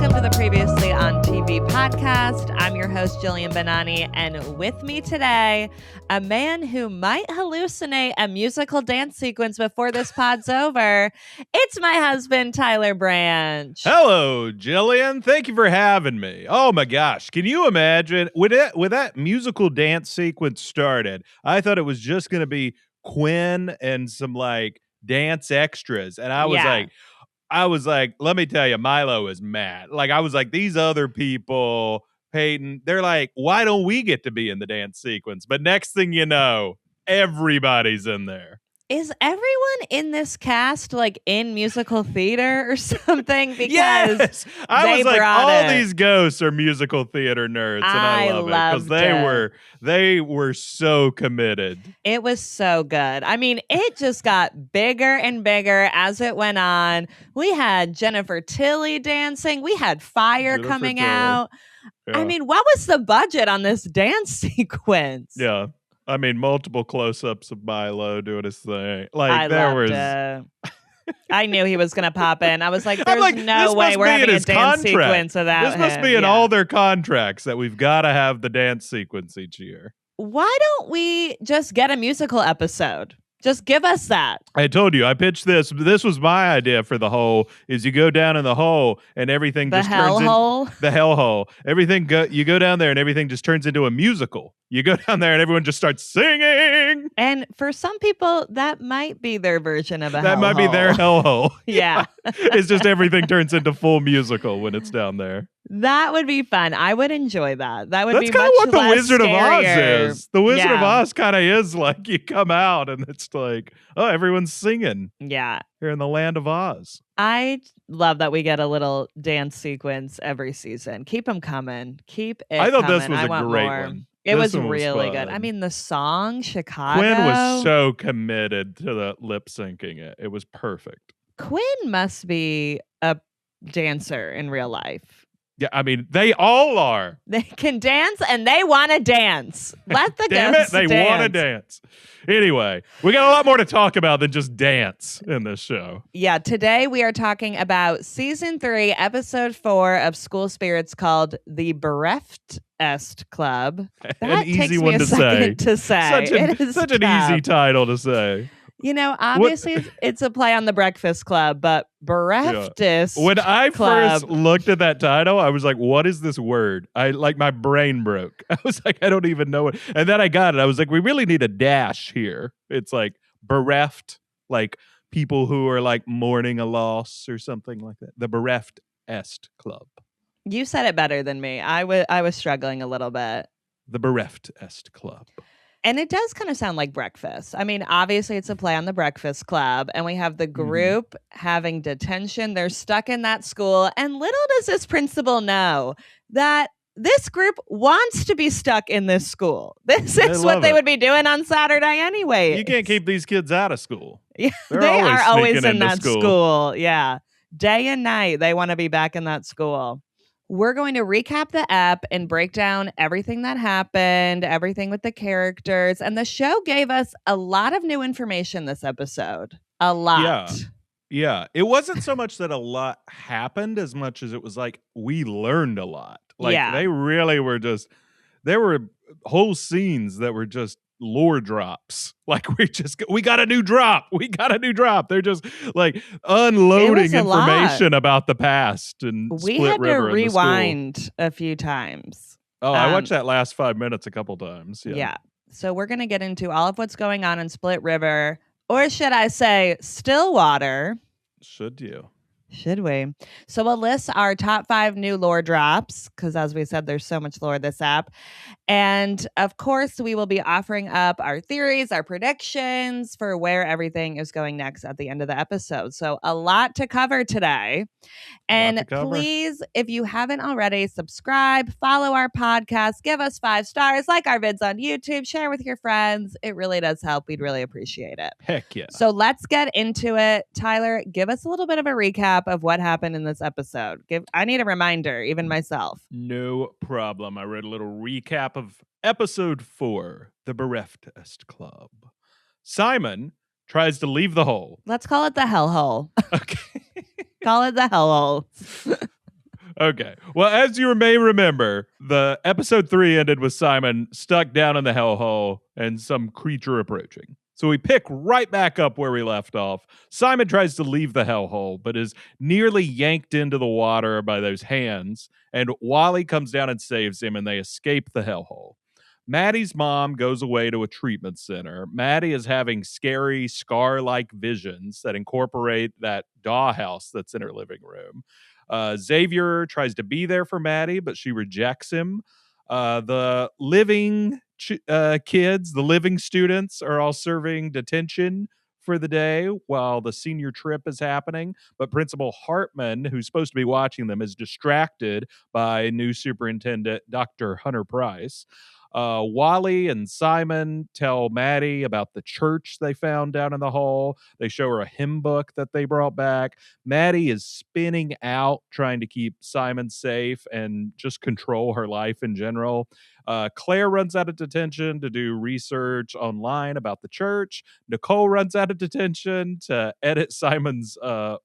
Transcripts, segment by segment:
Welcome to the Previously on TV podcast. I'm your host, Jillian Benani, and with me today, a man who might hallucinate a musical dance sequence before this pod's over. It's my husband, Tyler Branch. Hello, Jillian. Thank you for having me. Oh my gosh, can you imagine when that musical dance sequence started? I thought it was just going to be Quinn and some like dance extras, and I was like, let me tell you, Milo is mad. Like, I was like, these other people, Peyton, they're like, why don't we get to be in the dance sequence? But next thing you know, everybody's in there. Is everyone in this cast like in musical theater or something? Because yes, I was like, all it. These ghosts are musical theater nerds, and I love it because they were so committed. It was so good. I mean, it just got bigger and bigger as it went on. We had Jennifer Tilly dancing. We had fire coming out. Yeah. I mean, what was the budget on this dance sequence? Yeah. I mean, multiple close-ups of Milo doing his thing. Like, I knew he was going to pop in. I was like, there's no way we're having a dance sequence without him. This must be in all their contracts that we've got to have the dance sequence each year. Why don't we just get a musical episode? Just give us that. I told you, I pitched this. This was my idea for the hole, is you go down in the hole and everything the just turns into hole? The hell hole. You go down there and everything just turns into a musical. You go down there and everyone just starts singing. And for some people, that might be their version of a hellhole. That might be their hellhole. Yeah. It's just everything turns into full musical when it's down there. That would be fun. I would enjoy that. That's kind of what the Wizard of Oz is. The Wizard of Oz kind of is like you come out and it's like, oh, everyone's singing. Yeah. Here in the land of Oz. I love that we get a little dance sequence every season. Keep them coming. Keep it I thought coming. This was a great one. It was really good. I mean, the song, Chicago. Quinn was so committed to the lip syncing it. It was perfect. Quinn must be a dancer in real life. Yeah, I mean, they all are. They can dance and they want to dance. Let the Damn ghosts it, they want to dance. Anyway, we got a lot more to talk about than just dance in this show. Yeah, today we are talking about season 3, episode 4 of School Spirits called the Bereftest Club. That an easy takes one me a second to say. Such an easy title to say. You know, obviously it's a play on the Breakfast Club, but Bereftest When I Club. first looked at that title, I was like, what is this word? My brain broke. I was like, I don't even know it. And then I got it. I was like, we really need a dash here. It's like bereft, like people who are like mourning a loss or something like that. The Bereftest Club. You said it better than me. I was struggling a little bit. The Bereftest Club. And it does kind of sound like breakfast. I mean, obviously it's a play on the Breakfast Club, and we have the group having detention. They're stuck in that school, and little does this principal know that this group wants to be stuck in this school. This is what they would be doing on Saturday anyway. You can't keep these kids out of school. Yeah, they are always in that school. Yeah. Day and night, they want to be back in that school. We're going to recap the ep and break down everything that happened, everything with the characters. And the show gave us a lot of new information this episode. A lot. Yeah. It wasn't so much that a lot happened as much as it was like we learned a lot. Like they really were there were whole scenes that were just lore drops. Like we got a new drop. They're just like unloading information about the past and we Split had River to rewind a few times. Oh, I watched that last 5 minutes a couple times. Yeah. So we're going to get into all of what's going on in Split River, or should I say Stillwater? Should you? Should we? So we'll list our top 5 new lore drops, because as we said, there's so much lore this app. And of course, we will be offering up our theories, our predictions for where everything is going next at the end of the episode. So a lot to cover today. And please, if you haven't already, subscribe, follow our podcast, give us 5 stars, like our vids on YouTube, share with your friends. It really does help. We'd really appreciate it. Heck yeah. So let's get into it. Tyler, give us a little bit of a recap of what happened in this episode. I need a reminder, even myself. No problem. I read a little recap of episode 4, the Bereftest Club. Simon tries to leave the hole. Let's call it the hellhole. Okay. Call it the hellhole. Okay. Well, as you may remember, the episode 3 ended with Simon stuck down in the hellhole and some creature approaching. So we pick right back up where we left off. Simon tries to leave the hellhole, but is nearly yanked into the water by those hands, and Wally comes down and saves him, and they escape the hellhole. Maddie's mom goes away to a treatment center. Maddie is having scary scar-like visions that incorporate that dollhouse that's in her living room. Xavier tries to be there for Maddie, but she rejects him. The living kids, the living students, are all serving detention for the day while the senior trip is happening. But Principal Hartman, who's supposed to be watching them, is distracted by new superintendent Dr. Hunter Price. Wally and Simon tell Maddie about the church they found down in the hall. They show her a hymn book that they brought back. Maddie is spinning out, trying to keep Simon safe and just control her life in general. Claire runs out of detention to do research online about the church. Nicole runs out of detention to edit Simon's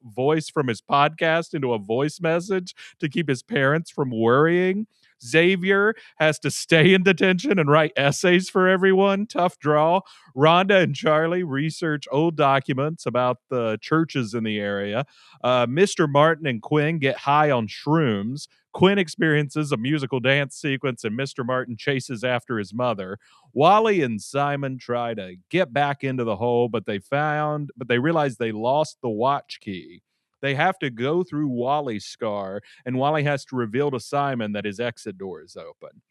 voice from his podcast into a voice message to keep his parents from worrying. Xavier has to stay in detention and write essays for everyone. Tough draw. Rhonda and Charlie research old documents about the churches in the area. Mr. Martin and Quinn get high on shrooms. Quinn experiences a musical dance sequence, and Mr. Martin chases after his mother. Wally and Simon try to get back into the hole, but they realize they lost the watch key. They have to go through Wally's scar, and Wally has to reveal to Simon that his exit door is open.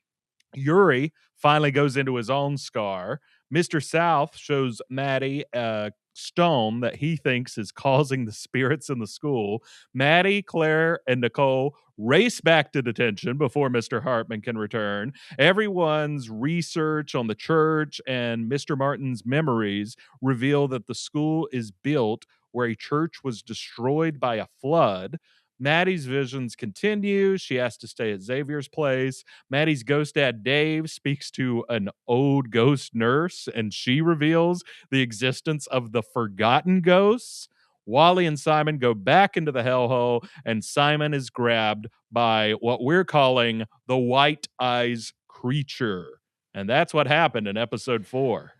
Yuri finally goes into his own scar. Mr. South shows Maddie a stone that he thinks is causing the spirits in the school. Maddie, Claire, and Nicole race back to detention before Mr. Hartman can return. Everyone's research on the church and Mr. Martin's memories reveal that the school is built where a church was destroyed by a flood. Maddie's visions continue. She has to stay at Xavier's place. Maddie's ghost dad, Dave, speaks to an old ghost nurse, and she reveals the existence of the forgotten ghosts. Wally and Simon go back into the hellhole, and Simon is grabbed by what we're calling the White Eyes creature. And that's what happened in episode 4.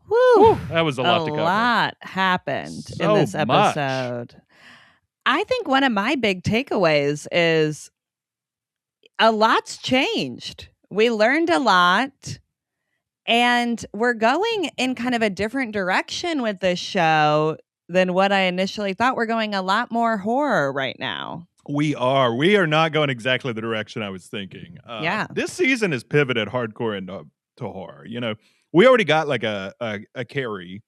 Woo! That was a lot to cover. A lot happened in So this much. episode. I think one of my big takeaways is a lot's changed. We learned a lot, and we're going in kind of a different direction with this show than what I initially thought. We're going a lot more horror right now. We are not going exactly the direction I was thinking. Yeah. This season has pivoted hardcore into horror. You know, we already got like a Carrie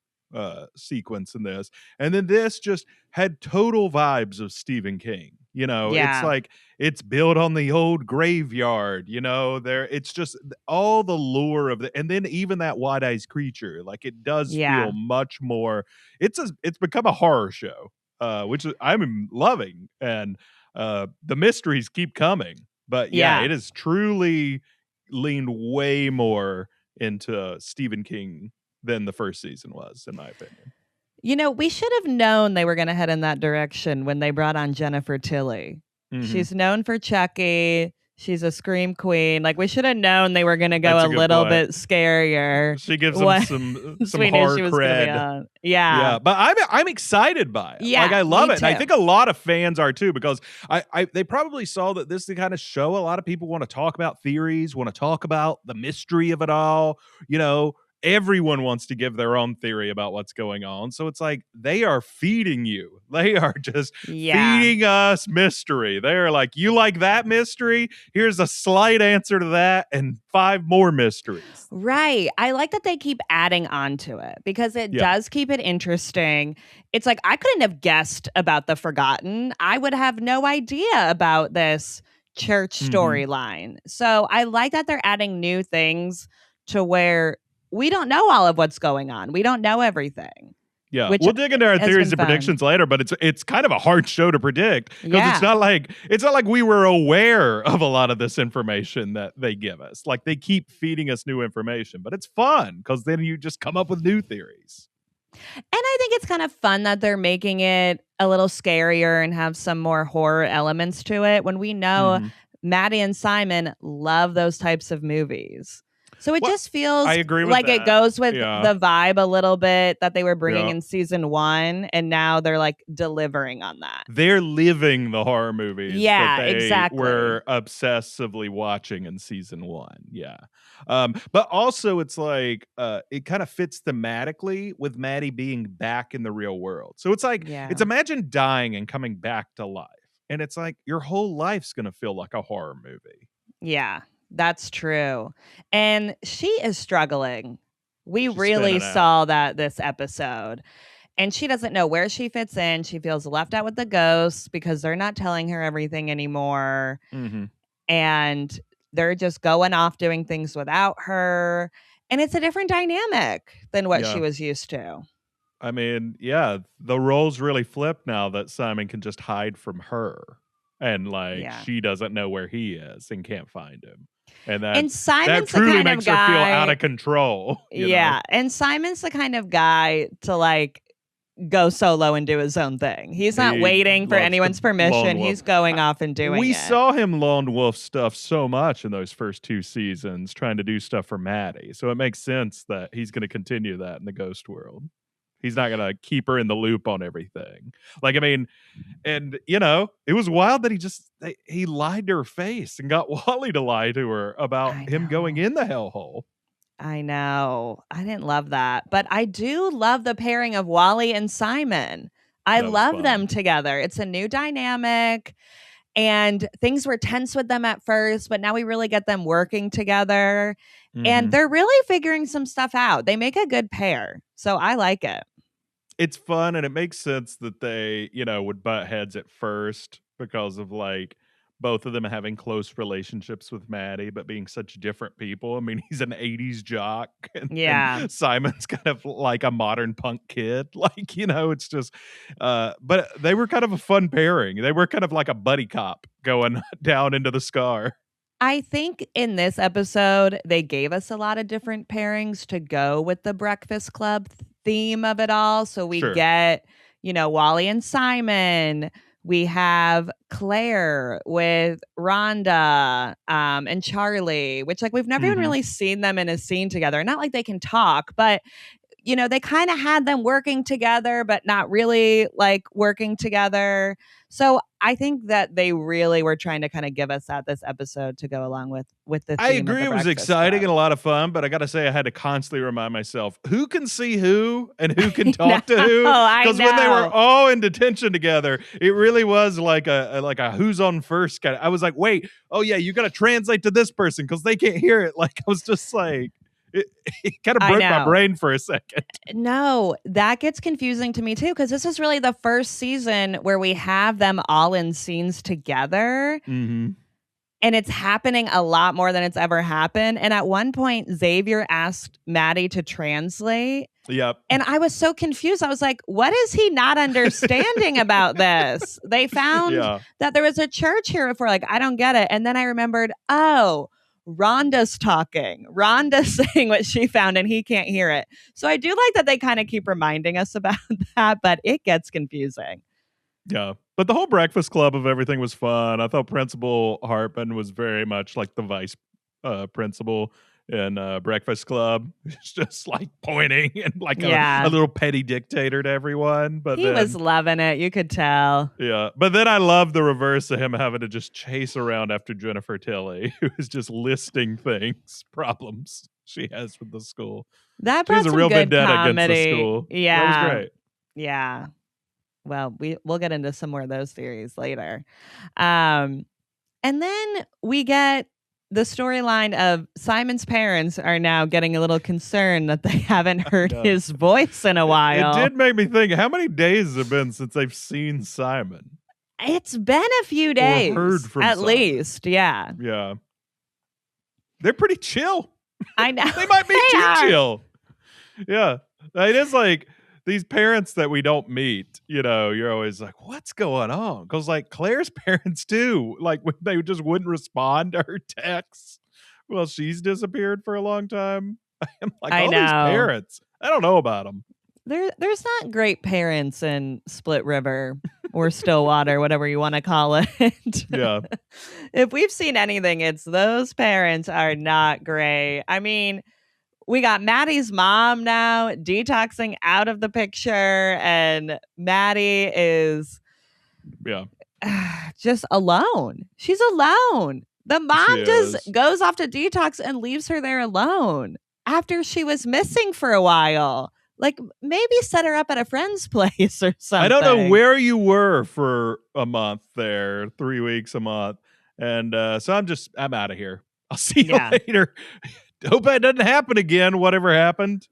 sequence in this, and then this just had total vibes of Stephen King. You know, Yeah. it's like it's built on the old graveyard. You know, it's just all the lure of and then even that White Eyes creature. Like it does feel much more. It's become a horror show, which I'm loving, and the mysteries keep coming. But yeah, it has truly leaned way more into Stephen King than the first season was, in my opinion. You know, we should have known they were going to head in that direction when they brought on Jennifer Tilly. Mm-hmm. She's known for Chucky. She's a scream queen. Like, we should have known they were going to go a little bit scarier. She gives them some hard cred. Yeah. But I'm excited by it. Yeah, like, I love it. Too. And I think a lot of fans are too, because they probably saw that this is the kind of show a lot of people want to talk about theories, want to talk about the mystery of it all. You know, everyone wants to give their own theory about what's going on. So it's like they are feeding you. They are just feeding us mystery. They're like, you like that mystery? Here's a slight answer to that and 5 more mysteries. Right. I like that they keep adding on to it because it does keep it interesting. It's like I couldn't have guessed about the Forgotten. I would have no idea about this church storyline. So I like that they're adding new things to where we don't know all of what's going on. We don't know everything. Yeah, we'll dig into our theories and predictions later, but it's kind of a hard show to predict because it's not like we were aware of a lot of this information that they give us. Like they keep feeding us new information, but it's fun because then you just come up with new theories. And I think it's kind of fun that they're making it a little scarier and have some more horror elements to it when we know Mm-hmm. Maddie and Simon love those types of movies. So it Well, just I feels agree with like it that. goes with Yeah. the vibe a little bit that they were bringing Yeah. in season 1, and now they're like delivering on that. They're living the horror movies that Yeah, they exactly. were obsessively watching in season 1. Yeah. But also it's like it kind of fits thematically with Maddie being back in the real world. So it's like Yeah. it's imagine dying and coming back to life. And it's like your whole life's going to feel like a horror movie. Yeah, that's true. And she is struggling. We She's really spinning out. saw that this episode. And she doesn't know where she fits in. She feels left out with the ghosts because they're not telling her everything anymore. Mhm. And they're just going off doing things without her. And it's a different dynamic than what she Yeah. was used to. I mean, yeah, the roles really flip now that Simon can just hide from her. And like Yeah. she doesn't know where he is and can't find him. And And that Simon's the truly kind of makes her feel out guy. of control, you know. Yeah. And Simon's the kind of guy to like go solo and do his own thing. He's not He waiting for loves anyone's to lone permission. wolf. He's going off and doing We it. saw him lone wolf stuff so much in those first 2 seasons trying to do stuff for Maddie. So it makes sense that he's going to continue that in the ghost world. He's not going to keep her in the loop on everything. Like, I mean, and you know, it was wild that he lied to her face and got Wally to lie to her about I him going know. in the hellhole. I know. I didn't love that. But I do love the pairing of Wally and Simon. I That was love fun. them together. It's a new dynamic. And things were tense with them at first, but now we really get them working together. And Mhm. they're really figuring some stuff out. They make a good pair. So I like it. It's fun and it makes sense that they, you know, would butt heads at first because of like both of them having close relationships with Maddie, but being such different people. I mean, he's an 80s jock Yeah. and Simon's kind of like a modern punk kid. Like, you know, it's just but they were kind of a fun pairing. They were kind of like a buddy cop going down into the scar. I think in this episode, they gave us a lot of different pairings to go with the Breakfast Club theme of it all. So we Sure. get, you know, Wally and Simon. We have Claire with Rhonda and Charlie, which like we've never even Mhm. really seen them in a scene together. Not like they can talk, but you know, they kind of had them working together, but not really like working together. So I think that they really were trying to kind of give us that this episode to go along with the I theme of agree the it was Breakfast exciting Club. and a lot of fun, but I gotta say I had to constantly remind myself who can see who and who can I talk to who. know, I Because when they were know. all in detention together, it really was like a who's on first kind of. I was like, wait, oh yeah, you gotta translate to this person because they can't hear it. Like I was just like it kind of I broke my know. brain for a second. No, that gets confusing to me too, because this is really the first season where we have them all in scenes together. Mm-hmm. And it's happening a lot more than it's ever happened. And at one point, Xavier asked Maddie to translate. Yep. And I was so confused. I was like, what is he not understanding about this? They found that there was a church here before. Like, I don't get it. And then I remembered, oh, Rhonda's talking. Rhonda's saying what she found and he can't hear it. So I do like that they kind of keep reminding us about that, but it gets confusing. Yeah. But the whole Breakfast Club of everything was fun. I thought Principal Hartman was very much like the vice principal in Breakfast Club. It's just like pointing and like a little petty dictator to everyone. But he was loving it. You could tell. Yeah. But then I love the reverse of him having to just chase around after Jennifer Tilly, who is just listing problems she has with the school. That She brought has a some real good vendetta comedy. against the school. Yeah. That was great. Yeah. Well, we'll get into some more of those theories later. And then we get the storyline of Simon's parents are now getting a little concerned that they haven't heard his voice in a while. It did make me think, how many days have been since they've seen Simon? It's been a few days. Or heard from at Simon. Least, yeah. Yeah. They're pretty chill. I know. They might be too chill. Yeah. It is like these parents that we don't meet, you know, you're always like, what's going on? Because like Claire's parents too, like they just wouldn't respond to her texts. Well, she's disappeared for a long time. I'm like, I all know. these parents, I don't know about them. There's not great parents in Split River or Stillwater, whatever you want to call it. Yeah. If we've seen anything, it's those parents are not great. I mean, we got Maddie's mom now detoxing out of the picture, and Maddie is just alone. She's alone. The mom just goes off to detox and leaves her there alone after she was missing for a while. Like, maybe set her up at a friend's place or something. I don't know where you were for a month there, 3 weeks, a month. And so I'm out of here. I'll see you later. Hope that doesn't happen again, whatever happened.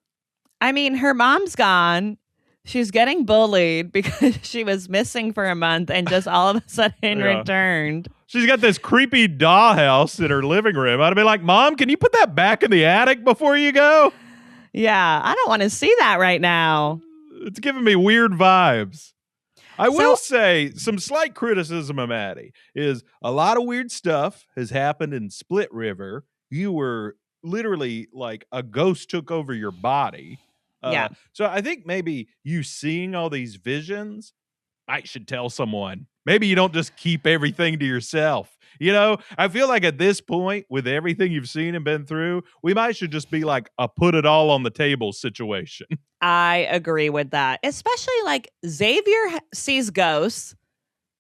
I mean, her mom's gone. She's getting bullied because she was missing for a month and just all of a sudden returned. She's got this creepy dollhouse in her living room. I'd be like, Mom, can you put that back in the attic before you go? Yeah, I don't want to see that right now. It's giving me weird vibes. I will say some slight criticism of Maddie is a lot of weird stuff has happened in Split River. You were literally like a ghost took over your body. So I think maybe you seeing all these visions, I should tell someone. Maybe you don't just keep everything to yourself. You know, I feel like at this point, with everything you've seen and been through, we might should just be like a put it all on the table situation. I agree with that. Especially like Xavier sees ghosts.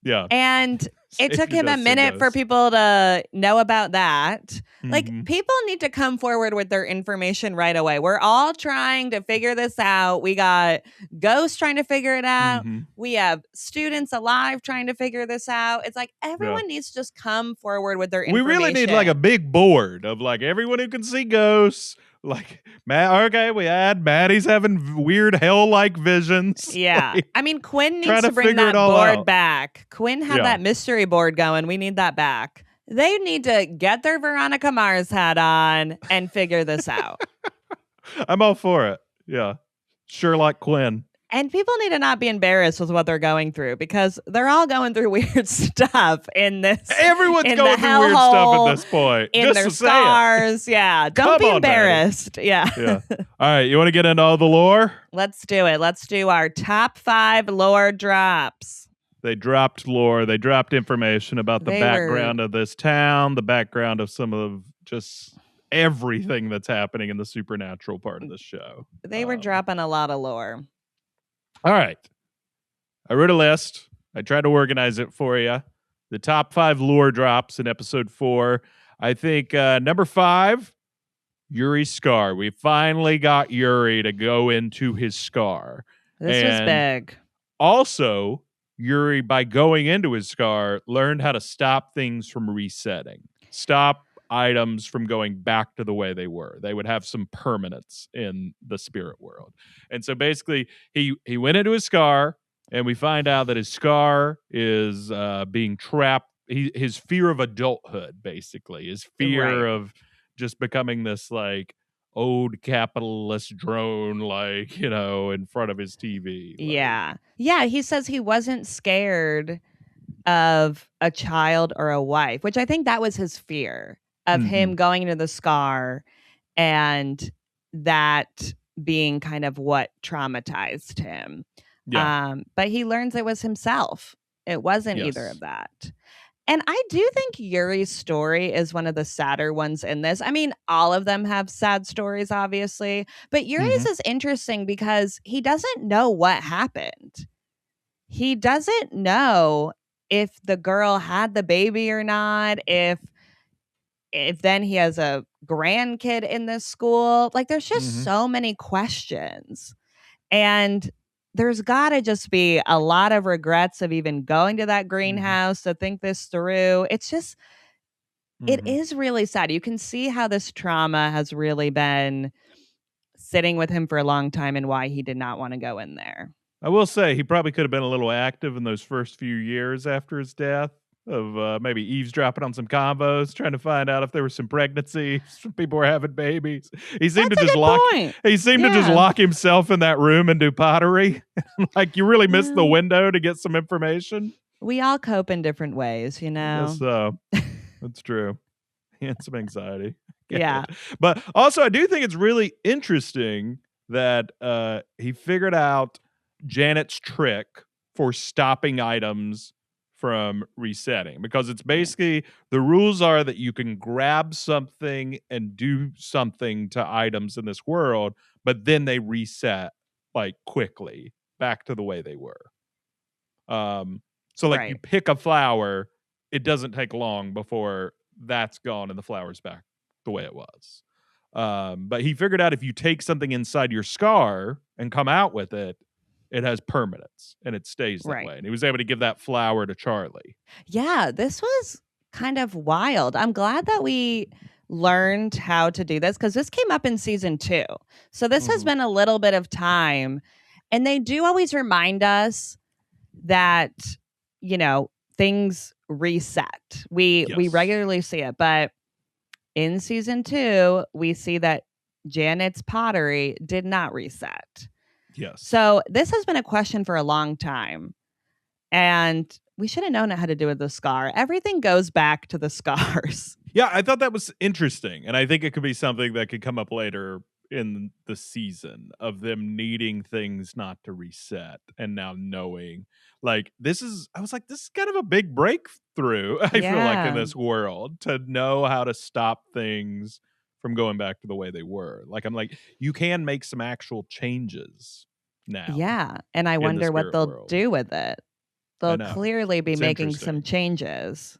Yeah. And it took him a minute for people to know about that. Mm-hmm. Like, people need to come forward with their information right away. We're all trying to figure this out. We got ghosts trying to figure it out. Mm-hmm. We have students alive trying to figure this out. It's like everyone needs to just come forward with their information. We really need like a big board of like everyone who can see ghosts. Like, we had Maddie's having weird hell-like visions. Yeah. Like, I mean, Quinn needs to bring that board back. Quinn had that mystery board going. We need that back. They need to get their Veronica Mars hat on and figure this out. I'm all for it. Yeah. Sherlock Quinn. And people need to not be embarrassed with what they're going through because they're all going through weird stuff in this. Everyone's going through weird stuff at this point. In just their scars. Yeah. Don't be embarrassed. Yeah. All right. You want to get into all the lore? Let's do it. Let's do our top 5 lore drops. They dropped lore. They dropped information about the background of this town, the background of some of just everything that's happening in the supernatural part of the show. They were dropping a lot of lore. All right. I wrote a list. I tried to organize it for you. The top 5 lore drops in episode 4. I think number 5, Yuri's scar. We finally got Yuri to go into his scar. This was big. Also, Yuri, by going into his scar, learned how to stop things from resetting. Stop items from going back to the way they were. They would have some permanence in the spirit world. And so basically he went into his scar, and we find out that his scar is being trapped. His fear of adulthood, basically, his fear of just becoming this like old capitalist drone, like, you know, in front of his TV. Like. Yeah. He says he wasn't scared of a child or a wife, which I think that was his fear. Of him going into the scar and that being kind of what traumatized him. Yeah. But he learns it was himself. It wasn't either of that. And I do think Yuri's story is one of the sadder ones in this. I mean, all of them have sad stories, obviously. But Yuri's is interesting because he doesn't know what happened. He doesn't know if the girl had the baby or not, if then he has a grandkid in this school. Like, there's just so many questions. And there's got to just be a lot of regrets of even going to that greenhouse to think this through. It's just, it is really sad. You can see how this trauma has really been sitting with him for a long time and why he did not want to go in there. I will say he probably could have been a little active in those first few years after his death. Of maybe eavesdropping on some combos, trying to find out if there was some pregnancy. Some people were having babies. He seemed to just lock himself in that room and do pottery. Like, you really missed the window to get some information. We all cope in different ways, you know. Yes, so that's true. He had some anxiety. Yeah. But also, I do think it's really interesting that he figured out Janet's trick for stopping items from resetting, because it's basically the rules are that you can grab something and do something to items in this world, but then they reset like quickly back to the way they were. So like you Right. pick a flower, it doesn't take long before that's gone and the flower's back the way it was. But he figured out if you take something inside your scar and come out with it, it has permanence and it stays that Right. way. And he was able to give that flower to Charlie. Yeah, this was kind of wild. I'm glad that we learned how to do this because this came up in season 2. So this has been a little bit of time. And they do always remind us that, things reset. We Yes. regularly see it, but in season 2, we see that Janet's pottery did not reset. Yes. So this has been a question for a long time. And we should have known how to do with the scar. Everything goes back to the scars. Yeah, I thought that was interesting. And I think it could be something that could come up later in the season of them needing things not to reset and now knowing like I was like, this is kind of a big breakthrough, I feel like, in Yeah. this world, to know how to stop things from going back to the way they were. Like, I'm like, you can make some actual changes now. Yeah. And I in the wonder what spirit they'll world. do with it. They'll know. clearly be It's making some interesting. changes.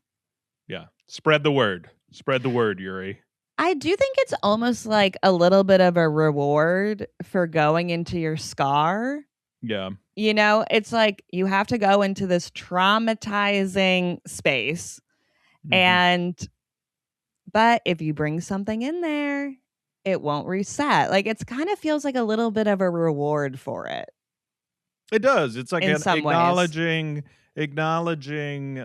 Yeah. Spread the word. Spread the word, Yuri. I do think it's almost like a little bit of a reward for going into your scar. Yeah. It's like you have to go into this traumatizing space. But if you bring something in there, it won't reset. Like it's kind of feels like a little bit of a reward for it. It does. It's like In an some ways. acknowledging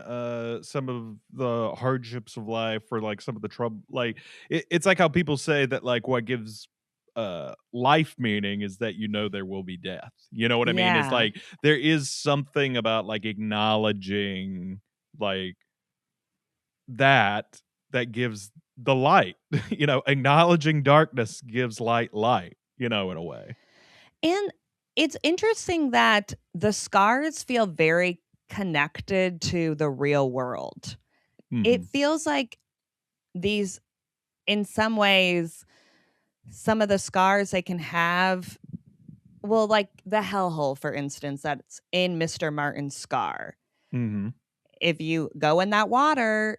some of the hardships of life, or like some of the trouble. Like it's like how people say that like what gives life meaning is that there will be death. You know what I mean? It's Yeah. like there is something about like acknowledging like that gives the light. Acknowledging darkness gives light, in a way. And it's interesting that the scars feel very connected to the real world. It feels like these, in some ways, some of the scars they can have, well, like the hellhole, for instance, that's in Mr. Martin's scar. If you go in that water,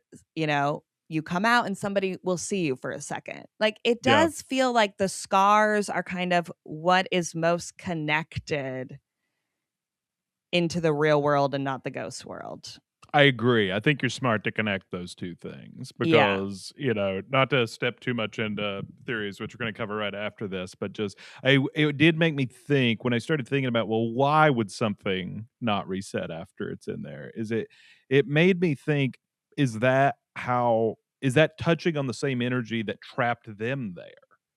you come out and somebody will see you for a second. Like it does feel like the scars are kind of what is most connected into the real world and not the ghost world. I agree. I think you're smart to connect those two things because, not to step too much into theories, which we're going to cover right after this, but just it did make me think when I started thinking about, well, why would something not reset after it's in there? It made me think, is that touching on the same energy that trapped them there?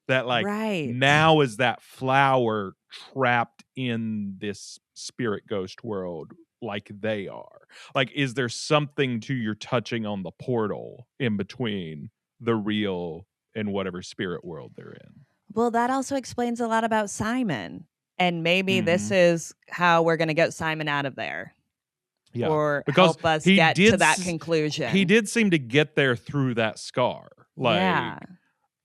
That like Right. now is that flower trapped in this spirit ghost world like they are? Like, is there something to your touching on the portal in between the real and whatever spirit world they're in? Well, that also explains a lot about Simon. And maybe this is how we're going to get Simon out of there. Yeah. Or because help us he get did to that conclusion. He did seem to get there through that scar. Like,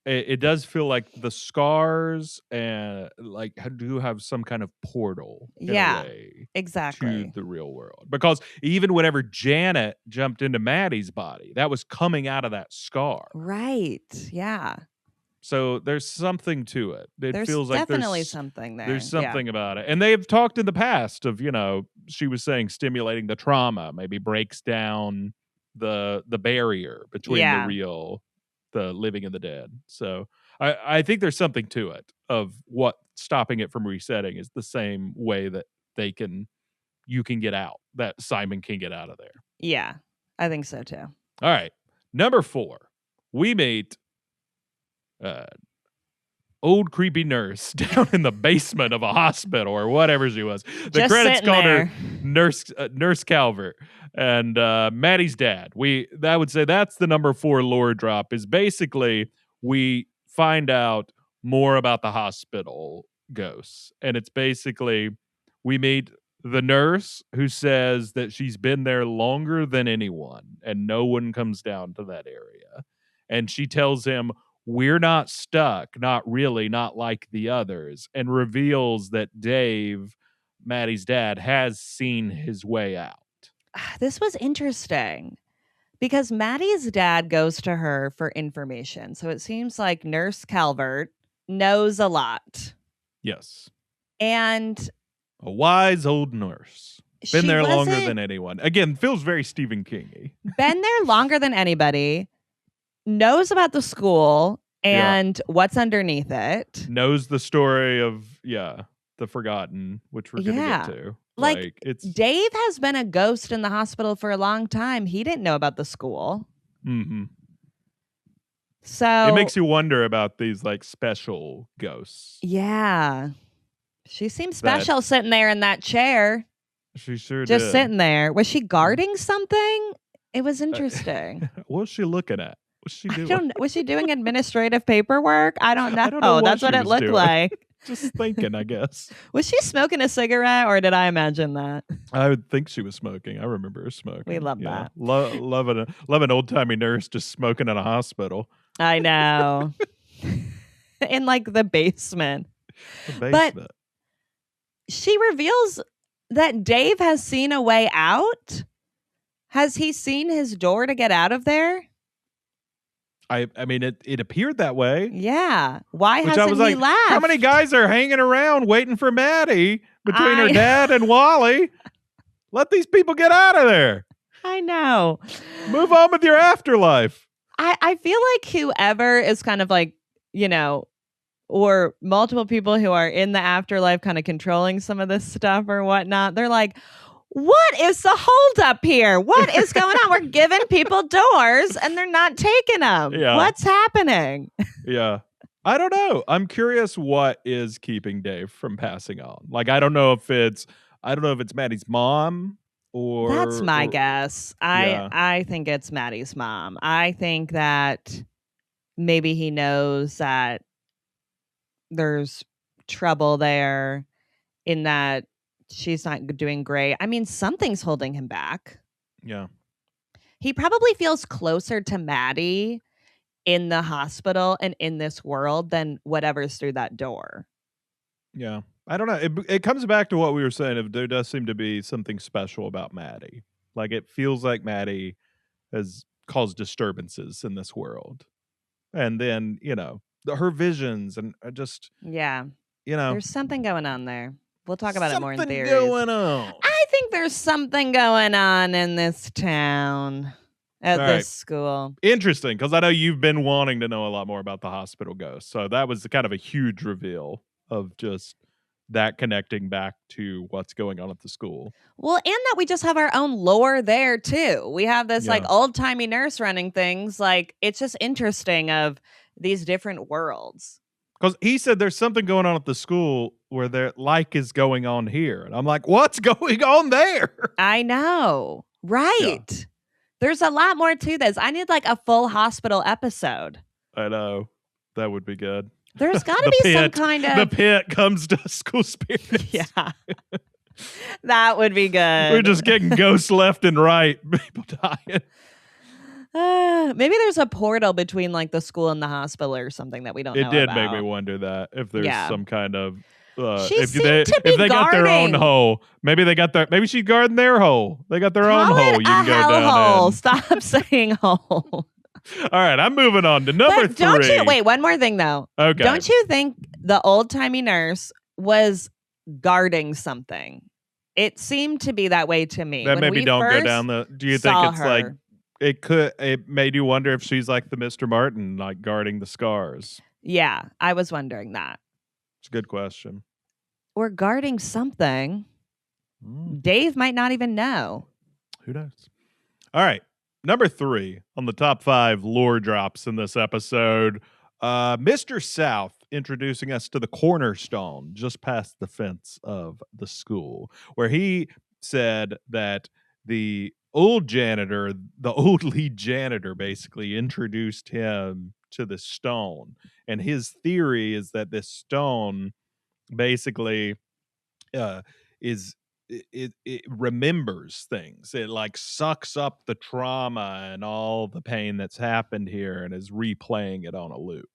it does feel like the scars like do have some kind of portal in a way exactly to the real world. Because even whenever Janet jumped into Maddie's body, that was coming out of that scar. Right. Yeah. So there's something to it. There's feels like definitely something there. There's something about it. And they've talked in the past of, she was saying stimulating the trauma maybe breaks down the barrier between the living and the dead. So I think there's something to it of what stopping it from resetting is the same way that you can get out, that Simon can get out of there. Yeah, I think so too. All right. Number 4, we meet old creepy nurse down in the basement of a hospital or whatever she was. The Just credits called there. her Nurse Calvert and Maddie's dad. I would say that's the number 4 lore drop, is basically we find out more about the hospital ghosts. And it's basically, we meet the nurse who says that she's been there longer than anyone and no one comes down to that area. And she tells him, we're not stuck, not really, not like the others, and reveals that Dave, Maddie's dad, has seen his way out. This was interesting because Maddie's dad goes to her for information. So it seems like Nurse Calvert knows a lot. Yes. And a wise old nurse. Been there longer wasn't- than anyone. Again, feels very Stephen King-y. Been there longer than anybody, knows about the school and what's underneath it. Knows the story of, the Forgotten, which we're going to get to. Like it's Dave has been a ghost in the hospital for a long time. He didn't know about the school. Mm-hmm. So it makes you wonder about these like special ghosts. Yeah. She seems special sitting there in that chair. She sure just did. sitting there. Was she guarding something? It was interesting. What was she looking at? What's she doing? I don't know. Was she doing administrative paperwork? I don't know. I don't know That's what it looked doing. like. Just thinking, I guess. Was she smoking a cigarette or did I imagine that? I would think she was smoking. I remember her smoking. We love that. Love an old-timey nurse just smoking in a hospital. I know. In like the basement. But she reveals that Dave has seen a way out. Has he seen his door to get out of there? I mean, it appeared that way. Yeah. Why hasn't he left? How many guys are hanging around waiting for Maddie between her dad and Wally? Let these people get out of there. I know. Move on with your afterlife. I feel like whoever is kind of like, or multiple people who are in the afterlife kind of controlling some of this stuff or whatnot, they're like, what is the holdup here? What is going on? We're giving people doors and they're not taking them. Yeah. What's happening? Yeah. I don't know. I'm curious what is keeping Dave from passing on. Like, I don't know if it's Maddie's mom or that's my guess. I think it's Maddie's mom. I think that maybe he knows that there's trouble there in that she's not doing great. I mean, something's holding him back. Yeah. He probably feels closer to Maddie in the hospital and in this world than whatever's through that door. Yeah. I don't know. It comes back to what we were saying. There does seem to be something special about Maddie. Like, it feels like Maddie has caused disturbances in this world. And then, her visions and just... Yeah. There's something going on there. We'll talk about it more in theories. Something going on. I think there's something going on in this town at this school. Interesting, because I know you've been wanting to know a lot more about the hospital ghost. So that was kind of a huge reveal of just that connecting back to what's going on at the school. Well, and that we just have our own lore there too. We have this like old-timey nurse running things. Like, it's just interesting of these different worlds. Because he said there's something going on at the school where there like is going on here. And I'm like, what's going on there? I know. Right. Yeah. There's a lot more to this. I need like a full hospital episode. I know. That would be good. There's got to be some kind of... The pit comes to school spirits. Yeah. That would be good. We're just getting ghosts left and right. People dying. Maybe there's a portal between like the school and the hospital or something that we don't know about. It did make me wonder that if there's some kind of if they got their own hole, maybe she's guarding their hole. They got their own hole. You can go down hole. in. Stop saying hole. All right, I'm moving on to number 3. Wait, one more thing though. Okay. Don't you think the old-timey nurse was guarding something? It seemed to be that way to me. That maybe don't go down the... Do you think it's like... It made you wonder if she's like the Mr. Martin, like guarding the scars. Yeah, I was wondering that. It's a good question. Or guarding something. Dave might not even know. Who knows? All right. Number 3 on the top 5 lore drops in this episode. Mr. South introducing us to the cornerstone just past the fence of the school, where he said that the old lead janitor basically introduced him to the stone. And his theory is that this stone basically is it remembers things. It like sucks up the trauma and all the pain that's happened here and is replaying it on a loop.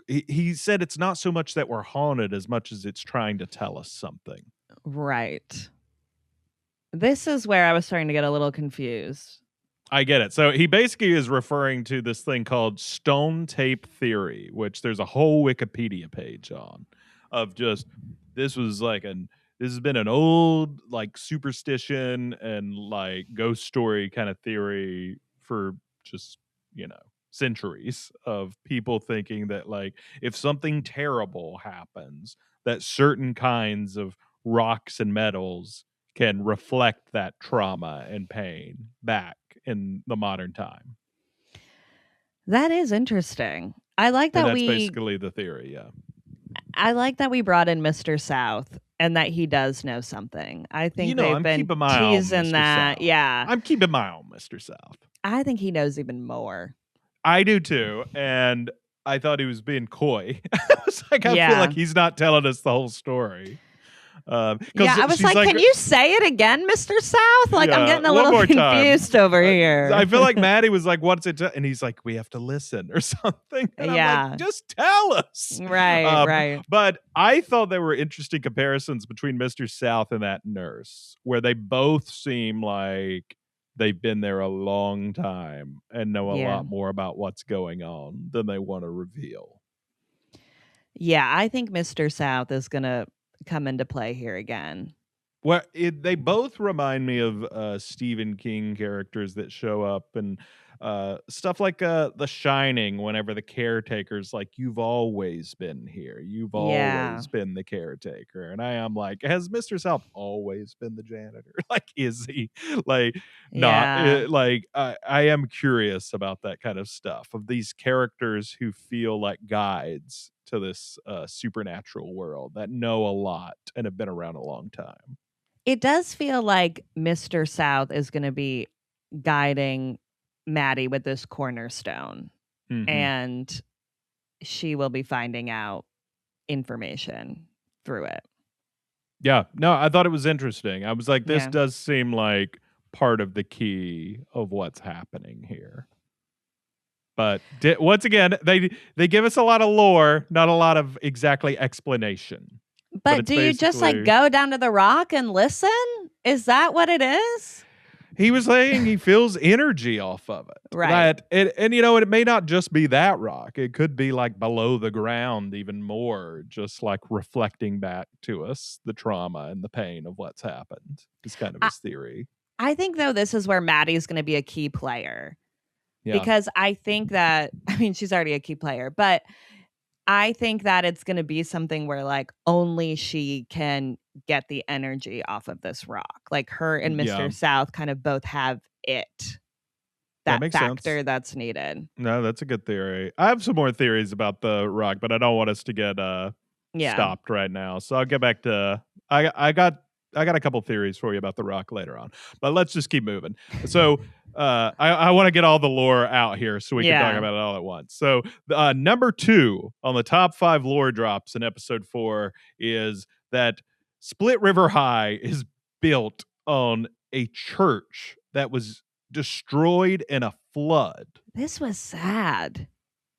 He said it's not so much that we're haunted as much as it's trying to tell us something. Right. This is where I was starting to get a little confused. I get it. So he basically is referring to this thing called stone tape theory, which there's a whole Wikipedia page on, of just this was like this has been an old like superstition and like ghost story kind of theory for just, centuries, of people thinking that like if something terrible happens, that certain kinds of rocks and metals can reflect that trauma and pain back in the modern time. That is interesting. I like And that that's basically the theory, yeah. I like that we brought in Mr. South and that he does know something. I think they've I'm been keeping my eye on teasing Mr. that. South. Yeah. I'm keeping my eye on Mr. South. I think he knows even more. I do too. And I thought he was being coy. I was like, I Yeah. feel like he's not telling us the whole story. I was like, can you say it again, Mr. South? Like, I'm getting a one little more time. confused over here. I feel like Maddie was like, what's it? And he's like, we have to listen or something. And I'm like, just tell us. Right. But I thought there were interesting comparisons between Mr. South and that nurse, where they both seem like they've been there a long time and know a lot more about what's going on than they want to reveal. Yeah, I think Mr. South is going to come into play here again. Well, they both remind me of Stephen King characters that show up, and stuff like The Shining, whenever the caretaker's like, you've always been here. You've always been the caretaker. And I am like, has Mr. South always been the janitor? Like, is he? Like, not? Like, I am curious about that kind of stuff, of these characters who feel like guides to this supernatural world, that know a lot and have been around a long time. It does feel like Mr. South is going to be guiding Maddie with this cornerstone, and she will be finding out information through it. Yeah, no, I thought it was interesting. I was like, this does seem like part of the key of what's happening here. But once again, they give us a lot of lore, not a lot of exactly explanation. But do you just like go down to the rock and listen? Is that what it is? He was saying he feels energy off of it. Right. And it may not just be that rock. It could be like below the ground even more, just like reflecting back to us the trauma and the pain of what's happened. It's kind of his theory. I think, though, this is where Maddie's going to be a key player. Yeah. Because I think that, she's already a key player, but I think that it's going to be something where like only she can get the energy off of this rock. Like her and Mr. South kind of both have it. That factor sense. That's needed. No, that's a good theory. I have some more theories about the rock, but I don't want us to get stopped right now. So I'll get back to I got a couple theories for you about the rock later on, but let's just keep moving. So I want to get all the lore out here so we can talk about it all at once. So number 2 on the top 5 lore drops in episode 4 is that Split River High is built on a church that was destroyed in a flood. This was sad.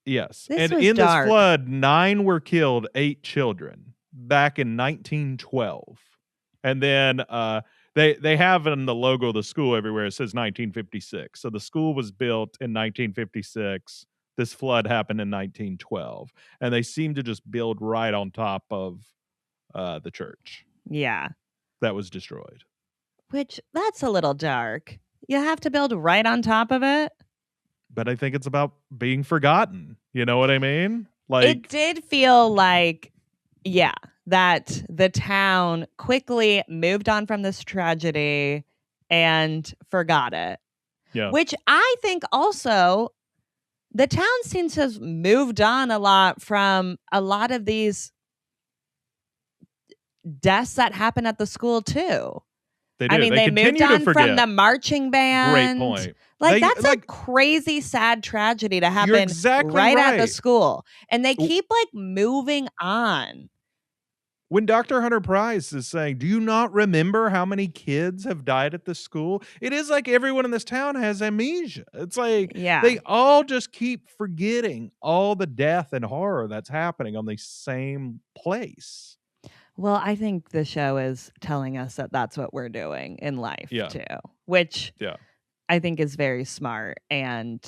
Yes. And in dark. This flood, 9 were killed, 8 children, back in 1912. And then they have in the logo of the school everywhere, it says 1956. So the school was built in 1956. This flood happened in 1912. And they seem to just build right on top of the church. Yeah. That was destroyed. Which, that's a little dark. You have to build right on top of it. But I think it's about being forgotten. You know what I mean? Like, it did feel like, that the town quickly moved on from this tragedy and forgot it. Yeah. Which I think also the town seems to have moved on a lot from a lot of these deaths that happen at the school too. They do. They moved on from the marching band. Great point. Like, that's a crazy, sad tragedy to happen exactly right at the school. And they keep like moving on. When Dr. Hunter Price is saying, do you not remember how many kids have died at this school? It is like everyone in this town has amnesia. It's like Yeah. they all just keep forgetting all the death and horror that's happening on the same place. Well, I think the show is telling us that that's what we're doing in life Yeah. too, which Yeah. I think is very smart and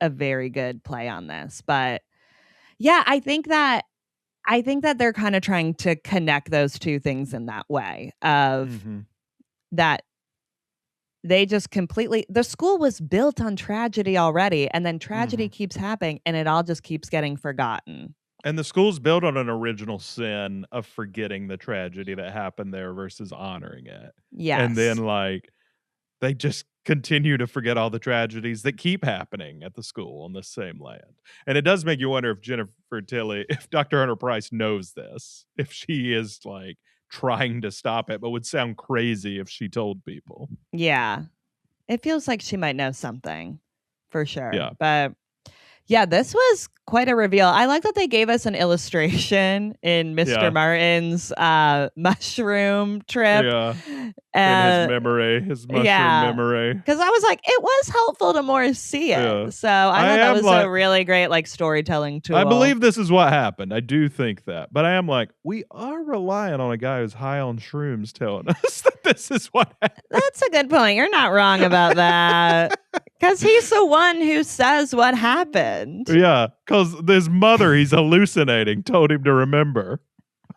a very good play on this. But yeah, I think that they're kind of trying to connect those two things in that way of that they just completely, the school was built on tragedy already, and then tragedy keeps happening and it all just keeps getting forgotten. And the school's built on an original sin of forgetting the tragedy that happened there versus honoring it. Yes. And then like they just continue to forget all the tragedies that keep happening at the school on the same land. And it does make you wonder if if Dr. Hunter Price knows this, if she is like trying to stop it, but would sound crazy if she told people. Yeah. It feels like she might know something for sure. Yeah. But yeah, this was quite a reveal. I like that they gave us an illustration in Mr. Martin's mushroom trip. Yeah. In his memory, his mushroom memory. Because I was like, it was helpful to more see it. Yeah. So I thought that was a really great like storytelling tool. I believe this is what happened. I do think that. But I am like, we are relying on a guy who's high on shrooms telling us that this is what happened. That's a good point. You're not wrong about that. Because he's the one who says what happened. Yeah, because his mother he's hallucinating told him to remember.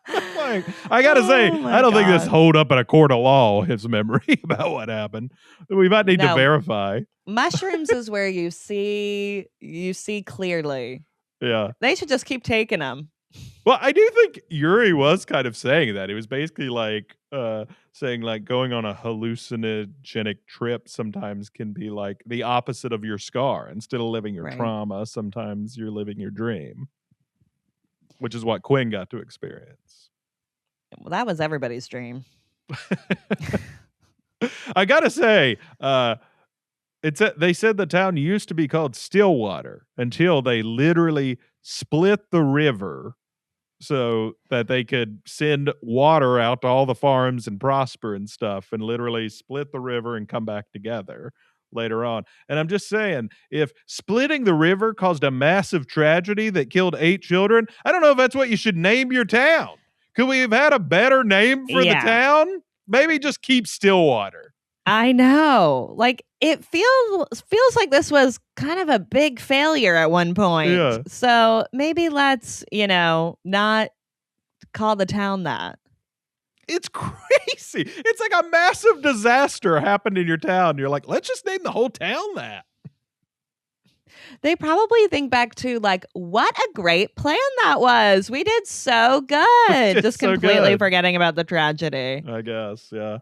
Like, I gotta say, I don't think this hold up in a court of law, his memory about what happened. We might need to verify. Mushrooms is where you see clearly. Yeah. They should just keep taking them. Well, I do think Yuri was kind of saying that. He was basically like saying like going on a hallucinogenic trip sometimes can be like the opposite of your scar. Instead of living your trauma, sometimes you're living your dream. Which is what Quinn got to experience. Well, that was everybody's dream. I gotta say, they said the town used to be called Stillwater until they literally split the river so that they could send water out to all the farms and prosper and stuff, and literally split the river and come back together later on. And I'm just saying, if splitting the river caused a massive tragedy that killed 8 children, I don't know if that's what you should name your town. Could we have had a better name for the town? Maybe just keep Stillwater. I know. Like it feels like this was kind of a big failure at one point. Yeah. So maybe let's, not call the town that. It's crazy. It's like a massive disaster happened in your town. You're like, let's just name the whole town that. They probably think back to like, what a great plan that was. We did so good. Just completely forgetting about the tragedy. I guess, yeah.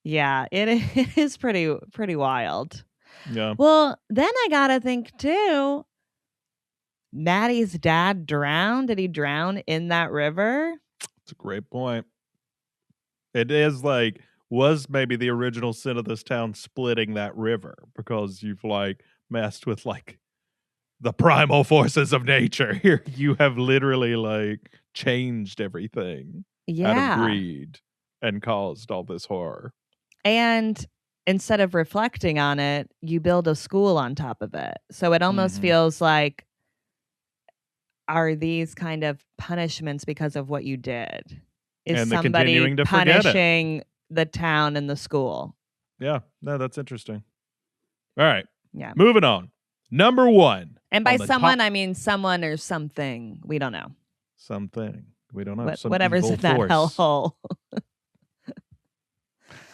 Yeah, it is pretty wild. Yeah. Well, then I gotta think too. Maddie's dad drowned. Did he drown in that river? That's a great point. It is like, was maybe the original sin of this town splitting that river because you've like messed with like the primal forces of nature. Here you have literally like changed everything out of greed and caused all this horror. And instead of reflecting on it, you build a school on top of it. So it almost feels like, are these kind of punishments because of what you did? Is and somebody punishing the town and the school? Yeah, no, that's interesting. All right. Yeah. Moving on. Number 1. And by someone, I mean someone or something. We don't know. Something. We don't know. Whatever's in that hellhole.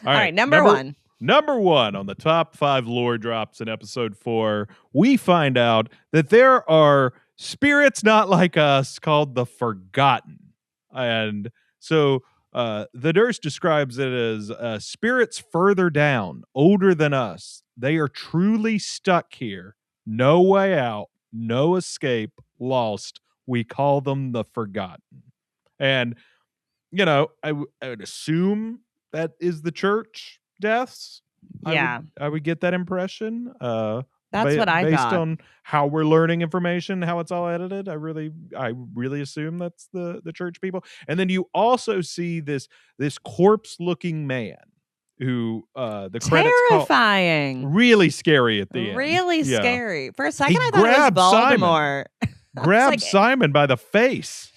All right, number 1. Number 1 on the top 5 lore drops in episode 4, we find out that there are spirits not like us called the Forgotten. And so the nurse describes it as spirits further down, older than us. They are truly stuck here. No way out, no escape, lost. We call them the Forgotten. And, I would assume that is the church deaths. Yeah. I would get that impression. That's what I based thought. on how we're learning information, how it's all edited. I really assume that's the church people. And then you also see this corpse looking man who the credits call Terrifying. really scary at the end. Really Yeah. scary. For a second, He I thought it was grabbed Simon. Voldemort. Grabbed Simon by the face.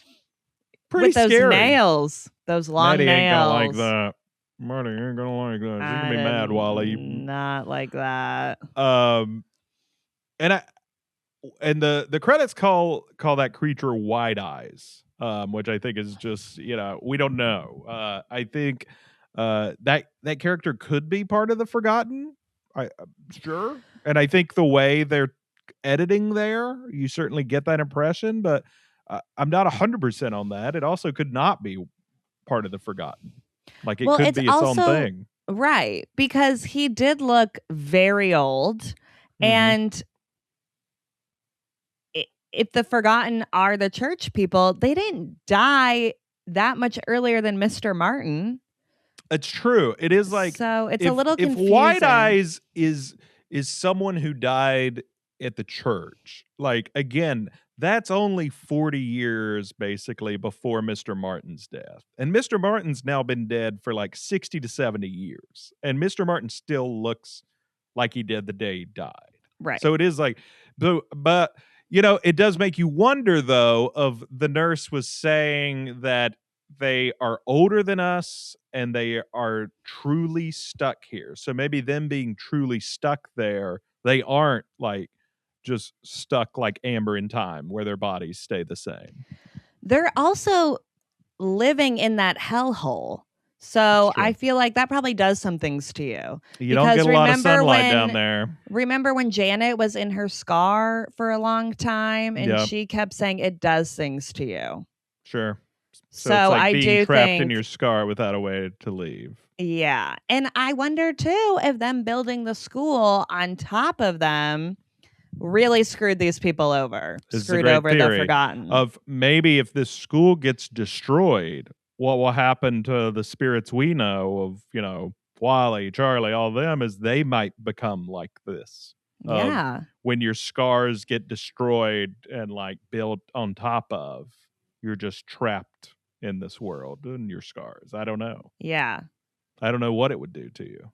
Pretty with those scary. nails, those long Maddie nails. ain't gonna like that. Maddie ain't gonna like that. She's gonna be mad, Wally. Not like that. And the credits call that creature Wide Eyes, which I think is just, we don't know. I think that character could be part of the Forgotten. I'm sure. And I think the way they're editing there, you certainly get that impression, but I'm not 100% on that. It also could not be part of the Forgotten. Like, it could be its own thing. Right. Because he did look very old. And if the Forgotten are the church people, they didn't die that much earlier than Mr. Martin. It's true. It is like, so it's a little confusing. If Wide Eyes is someone who died at the church, like, again, that's only 40 years basically before Mr. Martin's death. And Mr. Martin's now been dead for like 60 to 70 years. And Mr. Martin still looks like he did the day he died. Right. So it is like, but it does make you wonder, though, of the nurse was saying that they are older than us and they are truly stuck here. So maybe them being truly stuck there, they aren't like just stuck like Amber in time where their bodies stay the same. They're also living in that hellhole. So I feel like that probably does some things to you. You don't get a lot of sunlight down there. Remember when Janet was in her scar for a long time and she kept saying it does things to you. Sure. So it's like I being do trapped think in your scar without a way to leave. Yeah. And I wonder too if them building the school on top of them really screwed these people over. Screwed over the Forgotten. Of maybe if this school gets destroyed, what will happen to the spirits we know of, Wally, Charlie, all of them, is they might become like this. Yeah. When your scars get destroyed and like built on top of, you're just trapped in this world and your scars. I don't know. Yeah. I don't know what it would do to you.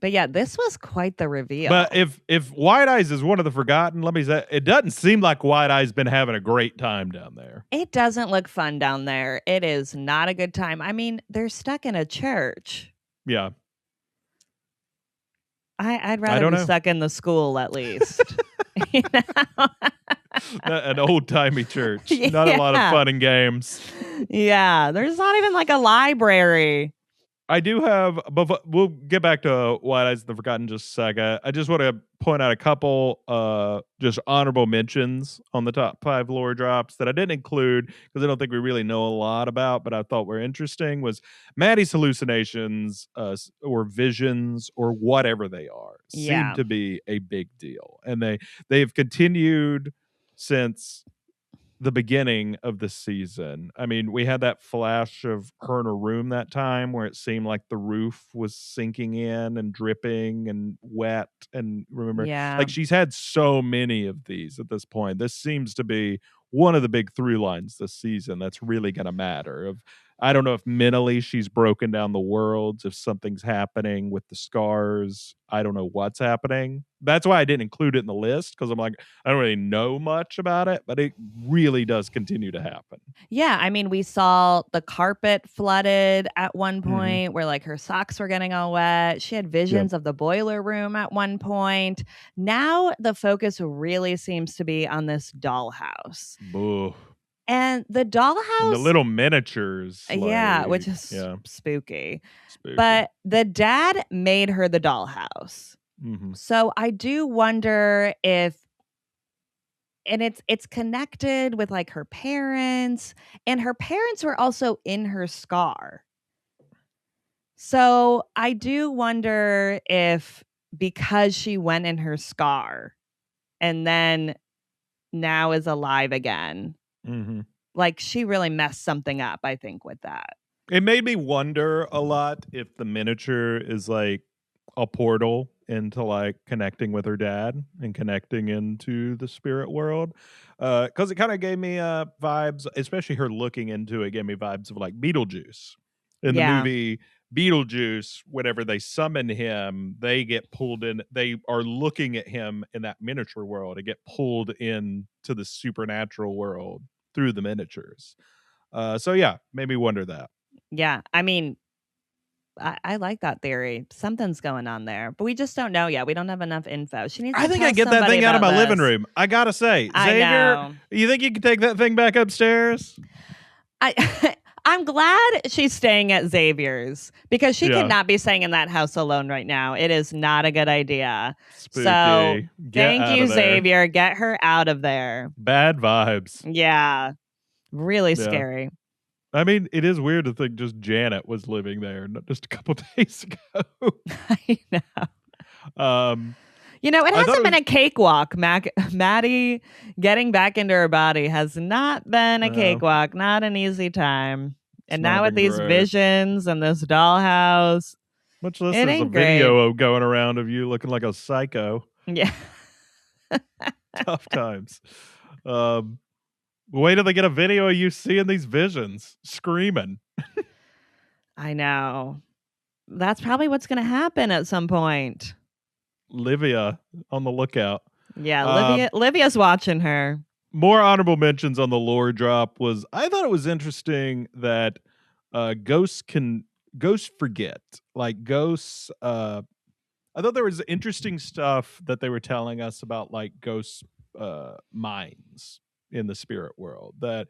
But yeah, this was quite the reveal. But if Wide Eyes is one of the Forgotten, let me say, it doesn't seem like Wide Eyes been having a great time down there. It doesn't look fun down there. It is not a good time. I mean, they're stuck in a church. Yeah. I'd rather be stuck in the school at least. An old-timey church. Not a lot of fun and games. Yeah. There's not even like a library. I do have, but we'll get back to Wide Eyes and the Forgotten in just a second. I just want to point out a couple just honorable mentions on the top 5 lore drops that I didn't include because I don't think we really know a lot about, but I thought were interesting. Was Maddie's hallucinations or visions or whatever they are seem to be a big deal, and they have continued since the beginning of the season. I mean, we had that flash of her in her room that time where it seemed like the roof was sinking in and dripping and wet. And remember, like, she's had so many of these at this point. This seems to be one of the big through lines this season that's really going to matter. I don't know if mentally she's broken down the worlds, if something's happening with the scars. I don't know what's happening. That's why I didn't include it in the list, because I'm like, I don't really know much about it, but it really does continue to happen. Yeah, I mean, we saw the carpet flooded at one point where like her socks were getting all wet. She had visions of the boiler room at one point. Now the focus really seems to be on this dollhouse. Ooh. And the dollhouse, and the little miniatures, which is spooky. But the dad made her the dollhouse. So I do wonder if, and it's connected with like her parents, and her parents were also in her scar. So I do wonder if, because she went in her scar and then now is alive again, like she really messed something up, I think, with that. It made me wonder a lot if the miniature is like a portal into like connecting with her dad and connecting into the spirit world. Because it kind of gave me vibes, especially her looking into it, gave me vibes of like Beetlejuice in the Yeah. movie Beetlejuice. Whenever they summon him, they get pulled in. They are looking at him in that miniature world and get pulled into the supernatural world through the miniatures. So yeah, made me wonder that. Yeah. I mean, I like that theory. Something's going on there, but we just don't know yet. We don't have enough info. She needs I to think I tell get that somebody thing out of about my living this. room. I gotta say, I Xavier, know. you think you can take that thing back upstairs? I I'm glad she's staying at Xavier's because she Yeah. cannot be staying in that house alone right now. It is not a good idea. So Spooky. Get thank out you, of there. Xavier. Get her out of there. Bad vibes. Yeah. Really Yeah. scary. I mean, it is weird to think just Janet was living there not just a couple days ago. I know. um, You know, it I thought hasn't it been was a cakewalk. Maddie getting back into her body has not been a cakewalk, not an easy time. And not now with been these great. visions and this dollhouse, Much less it there's a ain't great. video going around of you looking like a psycho. Yeah. Tough times. Wait till they get a video of you seeing these visions, screaming. I know. That's probably what's going to happen at some point. Livia on the lookout. Yeah, Livia's watching her. More honorable mentions on the lore drop was I thought it was interesting that ghosts forget. Like ghosts I thought there was interesting stuff that they were telling us about like ghosts minds in the spirit world, that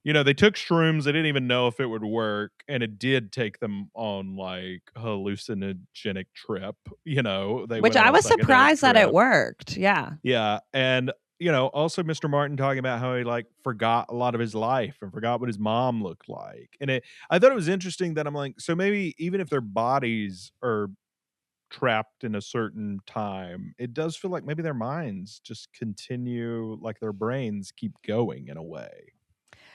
they took shrooms, they didn't even know if it would work, and it did take them on like hallucinogenic trip. They Which went on I a was psychedelic surprised that it trip. worked. Yeah. Yeah, and also Mr. Martin talking about how he like forgot a lot of his life and forgot what his mom looked like. And I thought it was interesting that I'm like, so maybe even if their bodies are trapped in a certain time, it does feel like maybe their minds just continue, like their brains keep going in a way.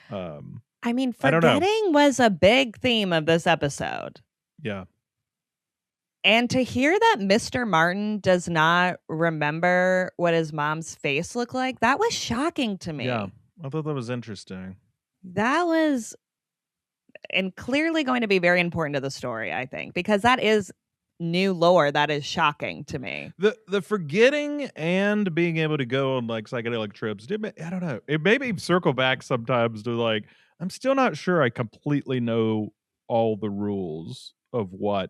I mean, I don't know. forgetting was a big theme of this episode. Yeah. And to hear that Mr. Martin does not remember what his mom's face looked like, that was shocking to me. Yeah. I thought that was interesting. That was and clearly going to be very important to the story, I think, because that is new lore that is shocking to me. The forgetting and being able to go on like psychedelic trips I don't know. It made me circle back sometimes to like, I'm still not sure I completely know all the rules of what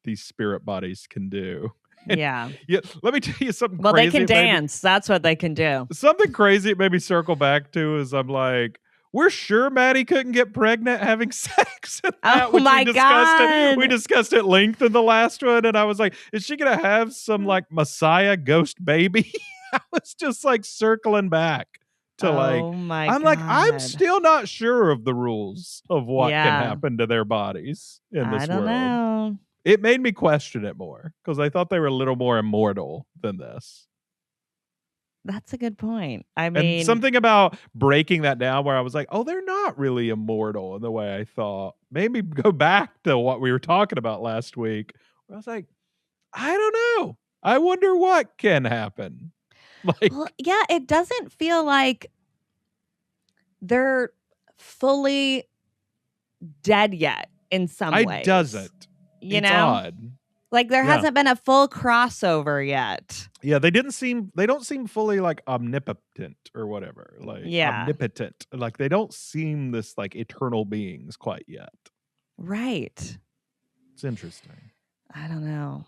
these spirit bodies can do. And, Yeah. yeah. Let me tell you something Well, crazy. they can dance. That's what they can do. Something crazy it made me circle back to is I'm like, we're sure Maddie couldn't get pregnant having sex in that, Oh my God. We discussed at length in the last one, and I was like, is she gonna have some like Messiah ghost baby? I was just like circling back to Oh my I'm God. like, I'm still not sure of the rules of what can Yeah. happen to their bodies in this I don't world. know. It made me question it more because I thought they were a little more immortal than this. That's a good point. I And mean, something about breaking that down where I was like, oh, they're not really immortal in the way I thought. Maybe go back to what we were talking about last week. Where I was like, I don't know. I wonder what can happen. Like, well, yeah, it doesn't feel like they're fully dead yet in some ways. doesn't. You It's know? odd. Like there Yeah. hasn't been a full crossover yet. Yeah, they don't seem fully like omnipotent or whatever. Like Yeah. omnipotent. Like they don't seem this like eternal beings quite yet. Right. It's interesting. I don't know.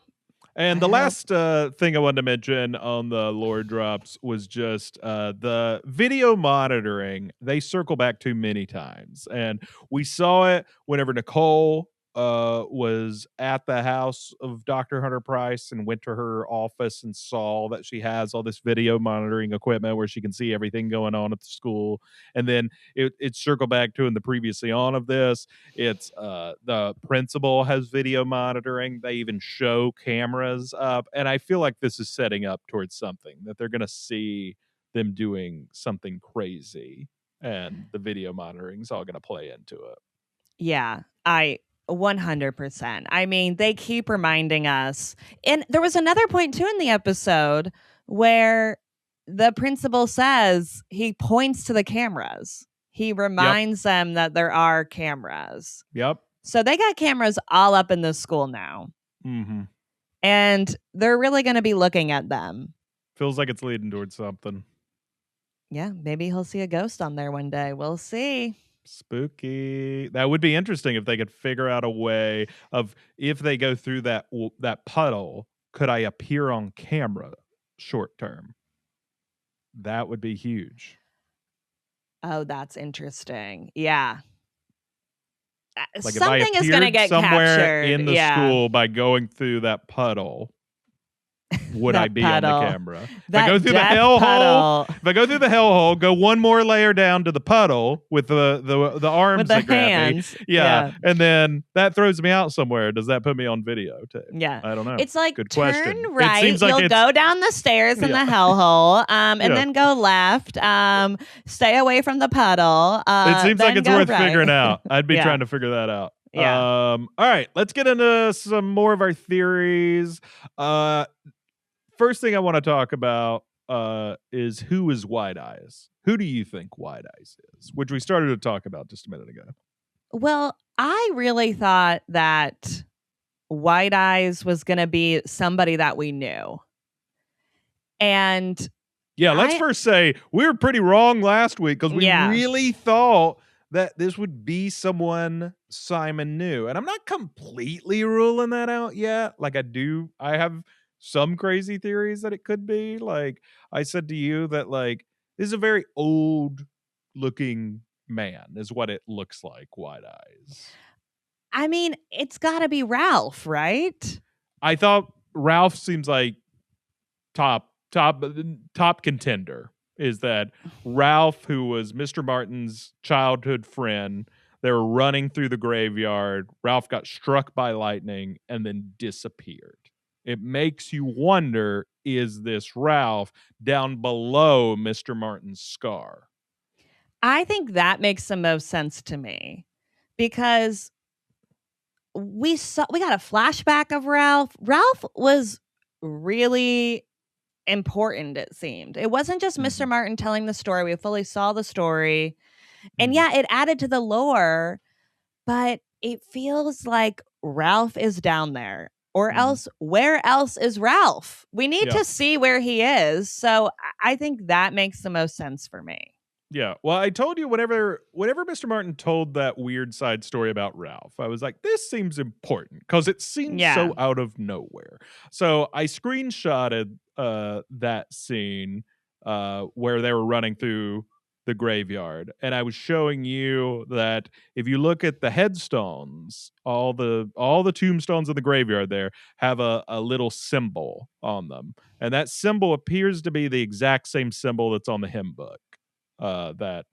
And the last thing I wanted to mention on the lore drops was just the video monitoring. They circle back to many times. And we saw it whenever Nicole was at the house of Dr. Hunter Price and went to her office and saw that she has all this video monitoring equipment where she can see everything going on at the school. And then it circled back to in the previously on of this. It's the principal has video monitoring. They even show cameras up. And I feel like this is setting up towards something that they're going to see them doing something crazy. And the video monitoring is all going to play into it. Yeah. I 100%. I mean, they keep reminding us. And there was another point too in the episode where the principal says he points to the cameras. He reminds them that there are cameras. Yep. So they got cameras all up in the school now. Mm-hmm. And they're really going to be looking at them. Feels like it's leading towards something. Yeah, maybe he'll see a ghost on there one day. We'll see. Spooky. That would be interesting if they could figure out a way of, if they go through that puddle, could I appear on camera short term? That would be huge. Oh, that's interesting. Yeah. Like something is going to get somewhere captured in the school by going through that puddle. Would I be on the camera? If I go through the hellhole, go one more layer down to the puddle with the arms with the that grab hands. me. Yeah. And then that throws me out somewhere. Does that put me on video too? Yeah. I don't know. It's like good turn question. right. It seems like you'll go down the stairs in the hellhole, and then go left. Stay away from the puddle. It seems like it's worth figuring out. I'd be Yeah. trying to figure that out. Yeah. All right, let's get into some more of our theories. First thing I want to talk about is who is White Eyes? Who do you think White Eyes is? Which we started to talk about just a minute ago. Well, I really thought that White Eyes was going to be somebody that we knew. And yeah, let's first say we were pretty wrong last week because we really thought that this would be someone Simon knew. And I'm not completely ruling that out yet. Like I have some crazy theories that it could be. Like I said to you that like this is a very old looking man is what it looks like, White Eyes. I mean, it's got to be Ralph, right? I thought Ralph seems like top contender. Is that Ralph, who was Mr. Martin's childhood friend, they were running through the graveyard. Ralph got struck by lightning and then disappeared. It makes you wonder, is this Ralph down below Mr. Martin's scar? I think that makes the most sense to me because we got a flashback of Ralph. Ralph was really important, it seemed. It wasn't just Mr. Martin telling the story. We fully saw the story. And yeah, it added to the lore, but it feels like Ralph is down there. Or else, where else is Ralph? We need to see where he is. So I think that makes the most sense for me. Yeah. Well, I told you whenever Mr. Martin told that weird side story about Ralph, I was like, this seems important because it seems so out of nowhere. So I screenshotted that scene where they were running through the graveyard, and I was showing you that if you look at the headstones, all the tombstones in the graveyard there have a little symbol on them, and that symbol appears to be the exact same symbol that's on the hymn book that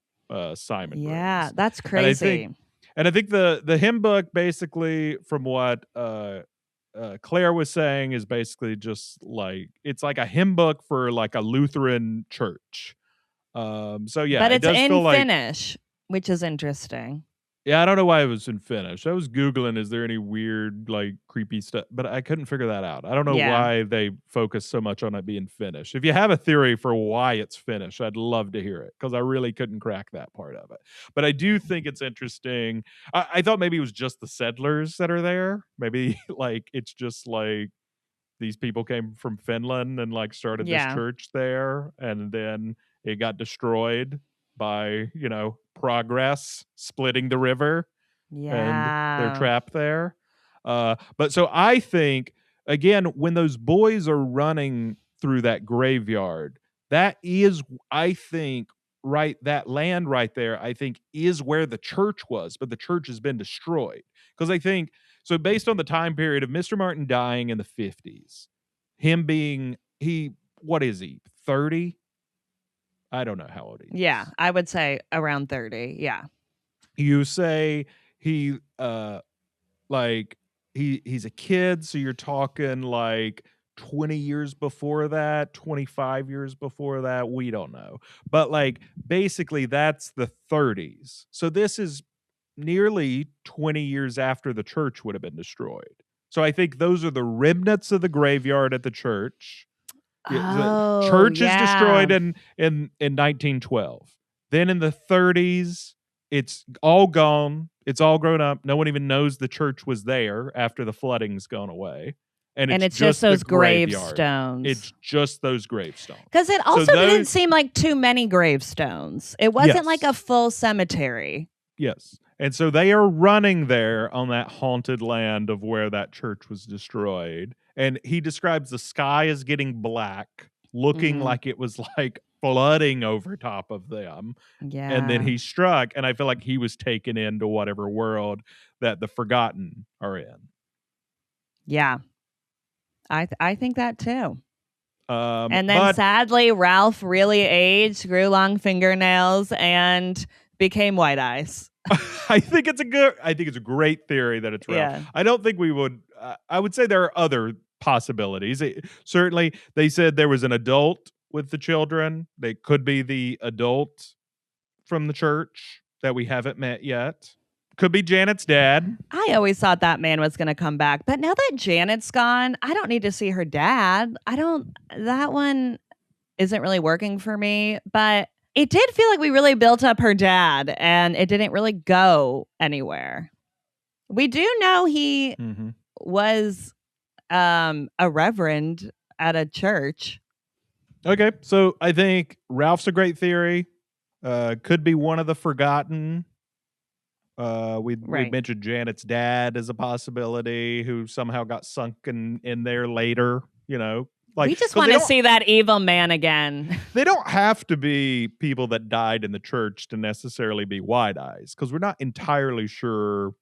Simon brings. That's crazy. And I think the hymn book, basically, from what Claire was saying, is basically just like it's like a hymn book for like a Lutheran church. So yeah, but it's does in feel Finnish, which is interesting. Yeah, I don't know why it was in Finnish. I was Googling, is there any weird, like, creepy stuff? But I couldn't figure that out. I don't know why they focus so much on it being Finnish. If you have a theory for why it's Finnish, I'd love to hear it, because I really couldn't crack that part of it. But I do think it's interesting. I thought maybe it was just the settlers that are there. Maybe, like, it's just, like, these people came from Finland and, like, started this church there, and then it got destroyed by, progress splitting the river, and they're trapped there. But so I think, again, when those boys are running through that graveyard, that is, I think, that land right there, I think, is where the church was, but the church has been destroyed. Because I think, so based on the time period of Mr. Martin dying in the 50s, him being, what is he, 30? I don't know how old he is. Yeah, I would say around 30. Yeah. You say he's a kid, so you're talking like 20 years before that, 25 years before that, we don't know. But like basically that's the 30s. So this is nearly 20 years after the church would have been destroyed. So I think those are the remnants of the graveyard at the church. The Oh, church is yeah. destroyed in 1912. Then in the 30s, it's all gone. It's all grown up. No one even knows the church was there after the flooding's gone away. And And it's it's just just the those graveyard. gravestones. It's just those gravestones. Because it So also didn't those, seem like too many gravestones. It wasn't like a yes, full cemetery. yes. And so they are running there on that haunted land of where that church was destroyed. And he describes the sky as getting black, looking Mhm. like it was like flooding over top of them. And then Yeah. he struck, and I feel like he was taken into whatever world that the forgotten are in. Yeah. I think that too. And then But sadly, Ralph really aged, grew long fingernails, and became white eyes. I think it's a great theory that it's Ralph. Yeah. I don't think we would. I would say there are other possibilities. Certainly, they said there was an adult with the children. They could be the adult from the church that we haven't met yet. Could be Janet's dad. I always thought that man was going to come back. But now that Janet's gone, I don't need to see her dad. That one isn't really working for me. But it did feel like we really built up her dad and it didn't really go anywhere. We do know he was a reverend at a church. Okay, so I think Ralph's a great theory. Could be one of the forgotten. We Right. mentioned Janet's dad as a possibility, who somehow got sunken in there later. You know, like We just 'cause want to see that evil man again. they don't have to be people that died in the church to necessarily be wide eyes, because we're not entirely sure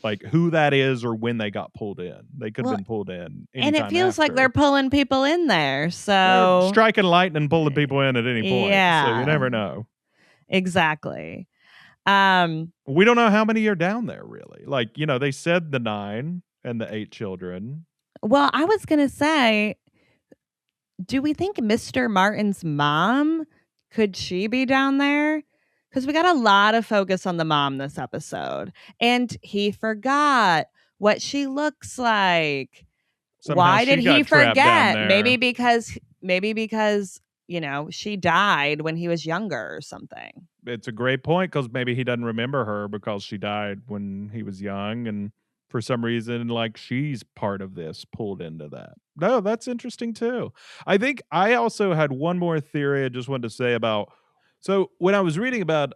like who that is or when they got pulled in. They could have Well, been pulled in and it anytime feels like they're after. pulling people in there. They're So, striking lightning, pulling people in at any point. So you yeah, never know. exactly. We don't know how many are down there, really. Like, you know, they said the 9 and the 8 children. Well, I was going to say, do we think Mr. Martin's mom, could she be down there? Because we got a lot of focus on the mom this episode. And he forgot what she looks like. Somehow Why she did he got trapped down forget? there. Maybe because, you know, she died when he was younger or something. It's a great point, because maybe he doesn't remember her because she died when he was young, and for some reason, like, she's part of this, pulled into that. No, that's interesting too. I think I also had one more theory I just wanted to say about. So when I was reading about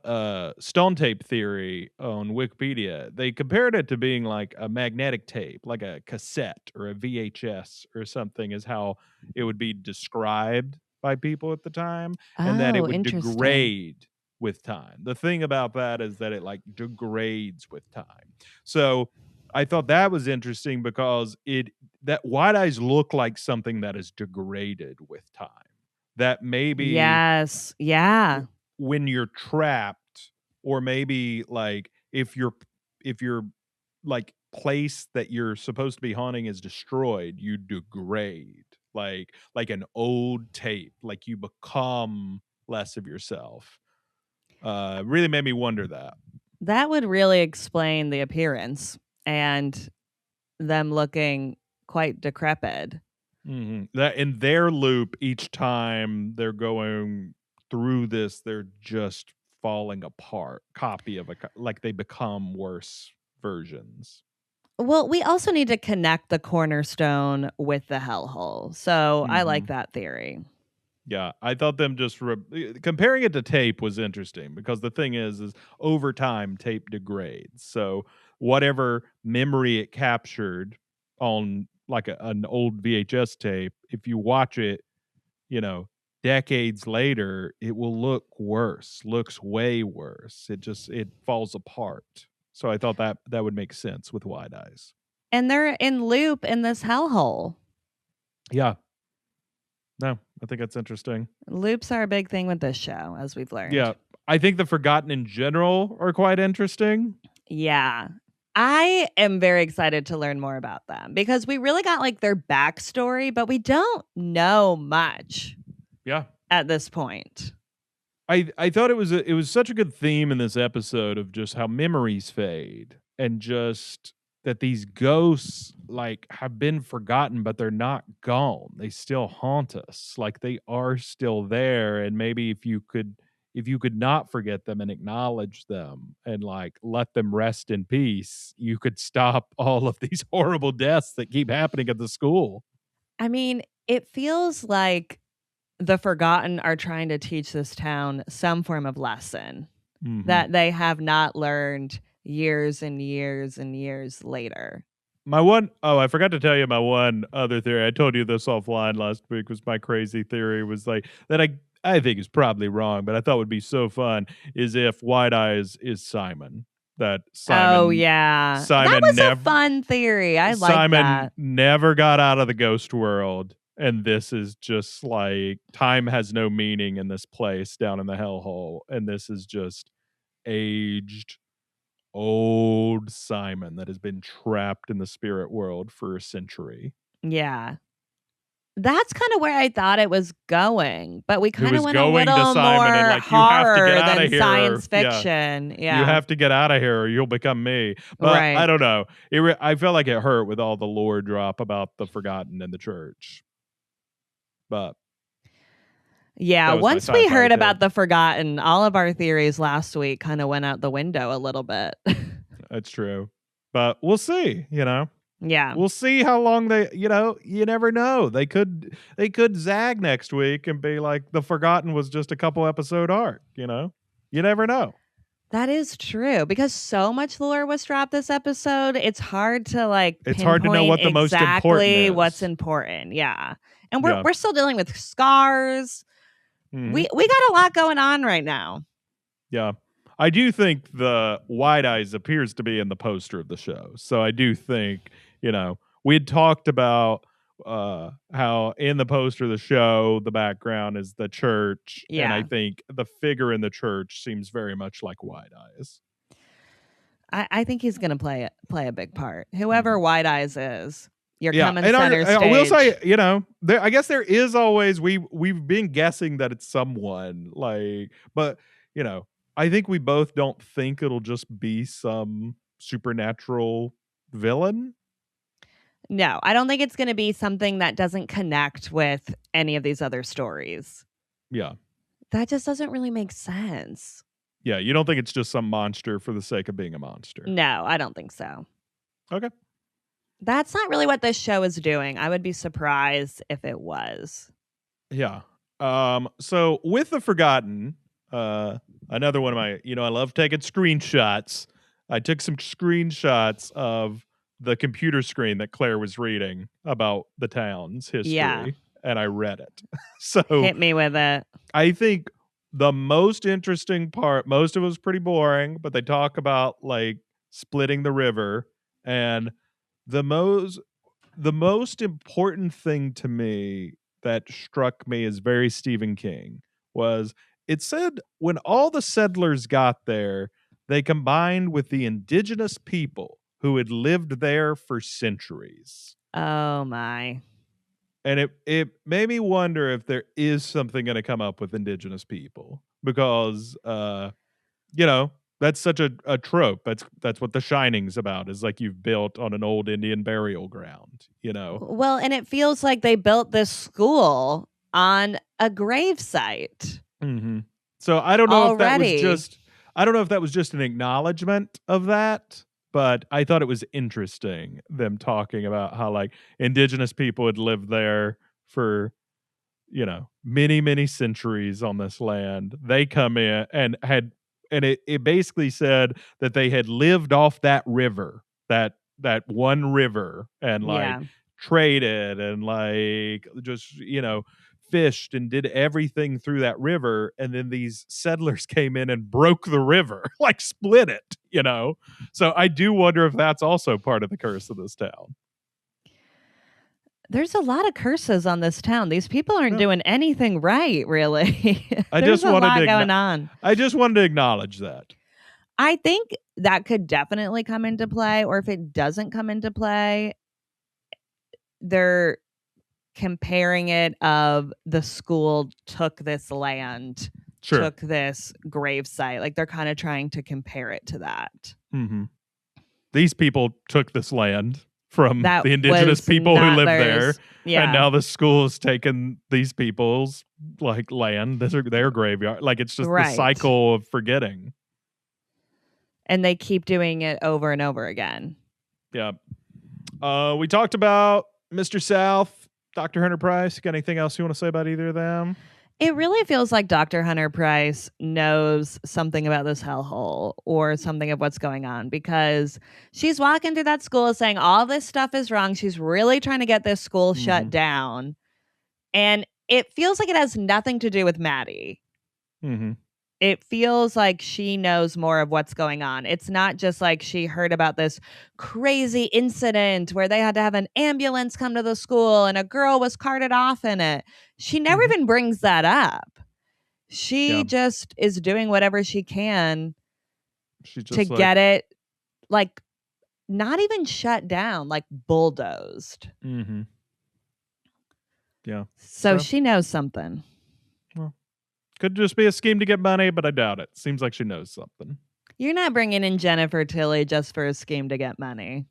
stone tape theory on Wikipedia, they compared it to being like a magnetic tape, like a cassette or a VHS or something, is how it would be described by people at the time, and that it Oh, would interesting. degrade with time. The thing about that is that it like degrades with time. So I thought that was interesting because that wide eyes look like something that is degraded with time. That maybe Yes. Yeah. when you're trapped, or maybe like if your like place that you're supposed to be haunting is destroyed, you degrade like an old tape, like you become less of yourself. Really made me wonder that. That would really explain the appearance and them looking quite decrepit. That in their loop, each time they're going through this, they're just falling apart. Copy of like they become worse versions. Well, we also need to connect the cornerstone with the hellhole. So I like that theory. Yeah, I thought them just comparing it to tape was interesting, because the thing is over time tape degrades. So whatever memory it captured on like an old VHS tape, if you watch it, you know, decades later, it will look worse, looks way worse. It falls apart. So I thought that would make sense with wide eyes. And they're in loop in this hellhole. Yeah. No, I think that's interesting. Loops are a big thing with this show, as we've learned. Yeah. I think the Forgotten in general are quite interesting. Yeah. I am very excited to learn more about them because we really got like their backstory, but we don't know much. Yeah. At this point. I thought it was such a good theme in this episode of just how memories fade and just that these ghosts like have been forgotten, but they're not gone. They still haunt us. Like they are still there. And maybe if you could not forget them and acknowledge them and like let them rest in peace, you could stop all of these horrible deaths that keep happening at the school. I mean, it feels like the Forgotten are trying to teach this town some form of lesson Mhm. that they have not learned years and years and years later. I forgot to tell you my one other theory. I told you this offline last week was my crazy theory was like that I think is probably wrong, but I thought would be so fun is if White Eyes is Simon. That Oh, yeah. That was a fun theory. I like Simon that. never got out of the ghost world. And this is just like time has no meaning in this place down in the hellhole. And this is just aged old Simon that has been trapped in the spirit world for a century. Yeah. That's kinda where I thought it was going, but we It kinda was went a going to little Simon and more like, you have to get horror out than of here. science Yeah. fiction. You Yeah. have to get out of here or you'll become me. But I Right. don't know. I felt like it hurt with all the lore drop about the forgotten in the church. But Yeah, that was my once we sci-fi heard take. about the Forgotten, all of our theories last week kinda went out the window a little bit. That's true. But we'll see, you know. Yeah. We'll see how long you never know. They could zag next week and be like the forgotten was just a couple episode arc, you know? You never know. That is true because so much lore was dropped this episode. It's hard to like It's hard to know pinpoint what the most important exactly what's is. important. Yeah. And we're Yeah. we're still dealing with scars. Mhm. We got a lot going on right now. Yeah. I do think the Wide Eyes appears to be in the poster of the show. So I do think, we had talked about how in the poster of the show, the background is the church. And I Yeah. think the figure in the church seems very much like Wide Eyes. I think he's gonna play a big part. Whoever Mhm. Wide Eyes is, you're Yeah, coming and center I will stage. say, I guess there is always we've been guessing that it's someone like, but you know, I think we both don't think it'll just be some supernatural villain. No, I don't think it's gonna be something that doesn't connect with any of these other stories. Yeah, That just doesn't really make sense. yeah, you don't think it's just some monster for the sake of being a monster. No, I don't think so. Okay. That's not really what this show is doing. I would be surprised if it was. Yeah. So with the Forgotten, another one of my, I love taking screenshots. I took some screenshots of the computer screen that Claire was reading about the town's Yeah. history, and I read it. So Hit me with it. I think the most interesting part, most of it was pretty boring, but they talk about like splitting the river, and the most the most important thing to me that struck me as very Stephen King was it said when all the settlers got there, they combined with the indigenous people who had lived there for centuries. Oh my. And it made me wonder if there is something going to come up with indigenous people because that's such a trope. That's what The Shining's about. Is like you've built on an old Indian burial ground. Well, and it feels like they built this school on a grave site Mhm. So I don't know if that was already. just I don't know if that was just an acknowledgement of that, but I thought it was interesting them talking about how like indigenous people had lived there for many, many centuries on this land. They come in and it basically said that they had lived off that river, that one river, and like Yeah. traded and like just, fished and did everything through that river. And then these settlers came in and broke the river, like split it. So I do wonder if that's also part of the curse of this town. There's a lot of curses on this town. These people aren't Yeah. doing anything right, really. I There's just a wanted lot to going on. I just wanted to acknowledge that. I think that could definitely come into play, or if it doesn't come into play, they're comparing it of the school took this land took this grave site. Like they're kind of trying to compare it to that. Mm-hmm. These people took this land from That the indigenous was people who not lived theirs. there. Yeah. And now the school's taken these people's like land, their graveyard. Like it's just the Right. cycle of forgetting. And they keep doing it over and over again. Yeah. We talked about Mr. South, Dr. Hunter Price. Got anything else you want to say about either of them? It really feels like Dr. Hunter Price knows something about this hellhole or something of what's going on, because she's walking through that school saying all this stuff is wrong. She's really trying to get this school shut down. And it feels like it has nothing to do with Maddie. Mm-hmm. It feels like she knows more of what's going on. It's not just like she heard about this crazy incident where they had to have an ambulance come to the school and a girl was carted off in it. She never even brings that up. She just is doing whatever she can to get it, like, not even shut down, like bulldozed. Mm-hmm. Yeah. So she knows something. Well, could just be a scheme to get money, but I doubt it. Seems like she knows something. You're not bringing in Jennifer Tilly just for a scheme to get money.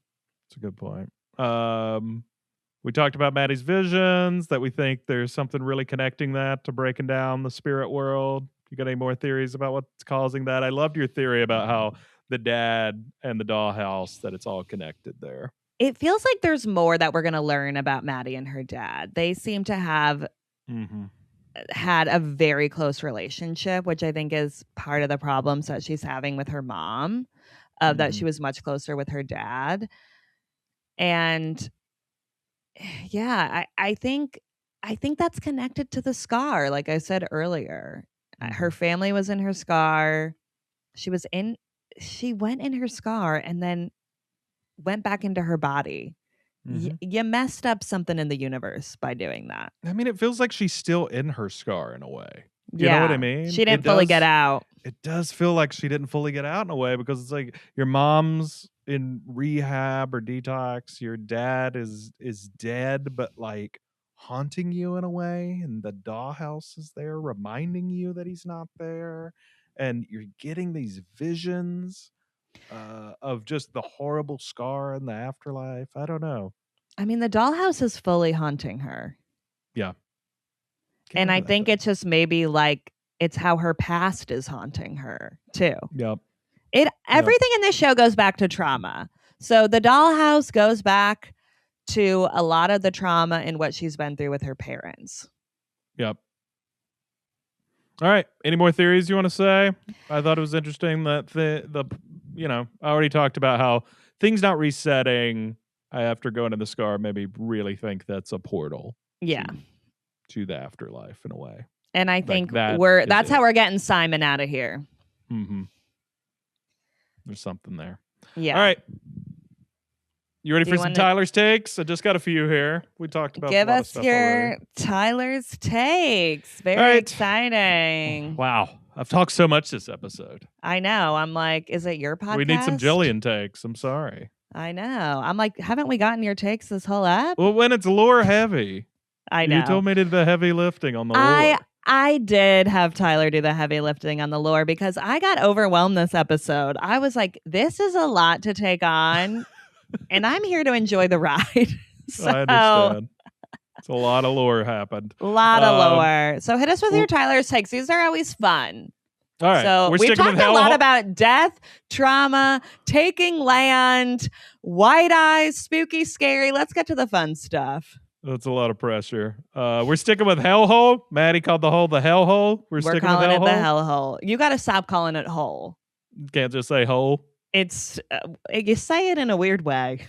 That's a good point. We talked about Maddie's visions, that we think there's something really connecting that to breaking down the spirit world. You got any more theories about what's causing that? I loved your theory about how the dad and the dollhouse, that it's all connected there. It feels like there's more that we're going to learn about Maddie and her dad. They seem to have had a very close relationship, which I think is part of the problems that she's having with her mom, that she was much closer with her dad. And yeah, I think that's connected to the scar. Like I said earlier, her family was in her scar. She went in her scar and then went back into her body. You messed up something in the universe by doing that. I mean, it feels like she's still in her scar in a way. You know what I mean? She didn't fully get out. It does feel like she didn't fully get out in a way, because it's like your mom's in rehab or detox. Your dad is dead, but like haunting you in a way. And the dollhouse is there reminding you that he's not there. And you're getting these visions of just the horrible scar in the afterlife. I don't know. I mean, the dollhouse is fully haunting her. Yeah. And I think it's just maybe like it's how her past is haunting her too. Yep. Everything in this show goes back to trauma. So the dollhouse goes back to a lot of the trauma and what she's been through with her parents. Yep. All right. Any more theories you want to say? I thought it was interesting that the I already talked about how things not resetting after going to the scar maybe really think that's a portal. Yeah. To the afterlife in a way. And I think that's how we're getting Simon out of here. Mm-hmm. There's something there. Yeah. All right. You ready for some Tyler's takes? I just got a few here. We talked about give a lot us of stuff your already. Tyler's takes. Very exciting. Wow. I've talked so much this episode. I know. I'm like, is it your podcast? We need some Jillian takes. I'm sorry. I know. I'm like, haven't we gotten your takes this whole app? Well, when it's lore heavy. I know. You told me to do the heavy lifting on the lore. I did have Tyler do the heavy lifting on the lore because I got overwhelmed this episode. I was like, this is a lot to take on, and I'm here to enjoy the ride. So, I understand. It's a lot of lore happened. A lot of lore. So hit us with your Tyler's takes. These are always fun. All right. So we've talked a lot about death, trauma, taking land, white eyes, spooky, scary. Let's get to the fun stuff. That's a lot of pressure. We're sticking with hellhole. Maddie called the hole the hellhole. We're sticking calling with it the hellhole. You got to stop calling it hole. Can't just say hole. It's you say it in a weird way.